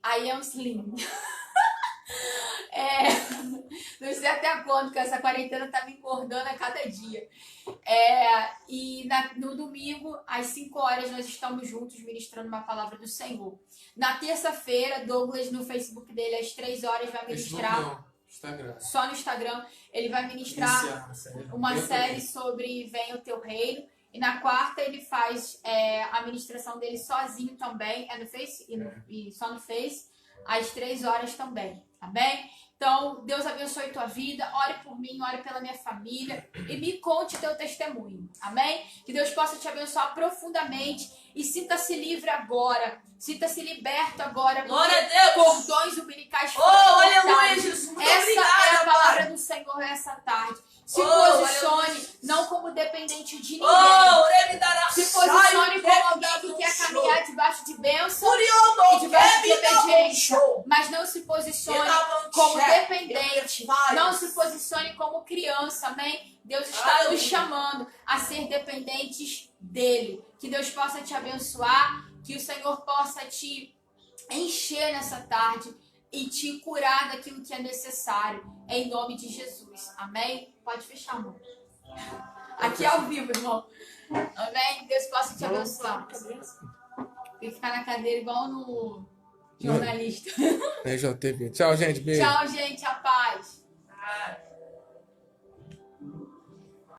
aí é um slim. Não sei até quando, que essa quarentena tá me engordando a cada dia. E no domingo, às 5 horas, nós estamos juntos ministrando uma palavra do Senhor. Na terça-feira, Douglas, no Facebook dele, às 3 horas, vai ministrar. Instagram. Só no Instagram. Ele vai ministrar uma série sobre Venha o Teu Reino. E na quarta, ele faz a ministração dele sozinho também. No Face? E só no Face. Às 3 horas também. Tá bem? Então, Deus abençoe tua vida, ore por mim, ore pela minha família e me conte teu testemunho, amém? Que Deus possa te abençoar profundamente e sinta-se livre agora, sinta-se liberto agora, Glória a Deus! Cordões umbilicais foram aleluia, cortados. Jesus, muito Essa obrigada, é a palavra Pai. do Senhor nessa tarde. Se aleluia, posicione, não como dependente de ninguém. Se posicione como alguém que quer caminhar debaixo de bênção e debaixo de obediência. Mas não se posicione como dependente. Não se posicione como criança, amém? Deus está nos chamando a ser dependentes dele. Que Deus possa te abençoar, que o Senhor possa te encher nessa tarde e te curar daquilo que é necessário, em nome de Jesus. Amém? Pode fechar, amor. Aqui ao vivo, irmão. Amém? Deus possa te abençoar. Tem que ficar na cadeira igual no jornalista. JTV. Tchau, gente. Beijo. Tchau, gente. A paz.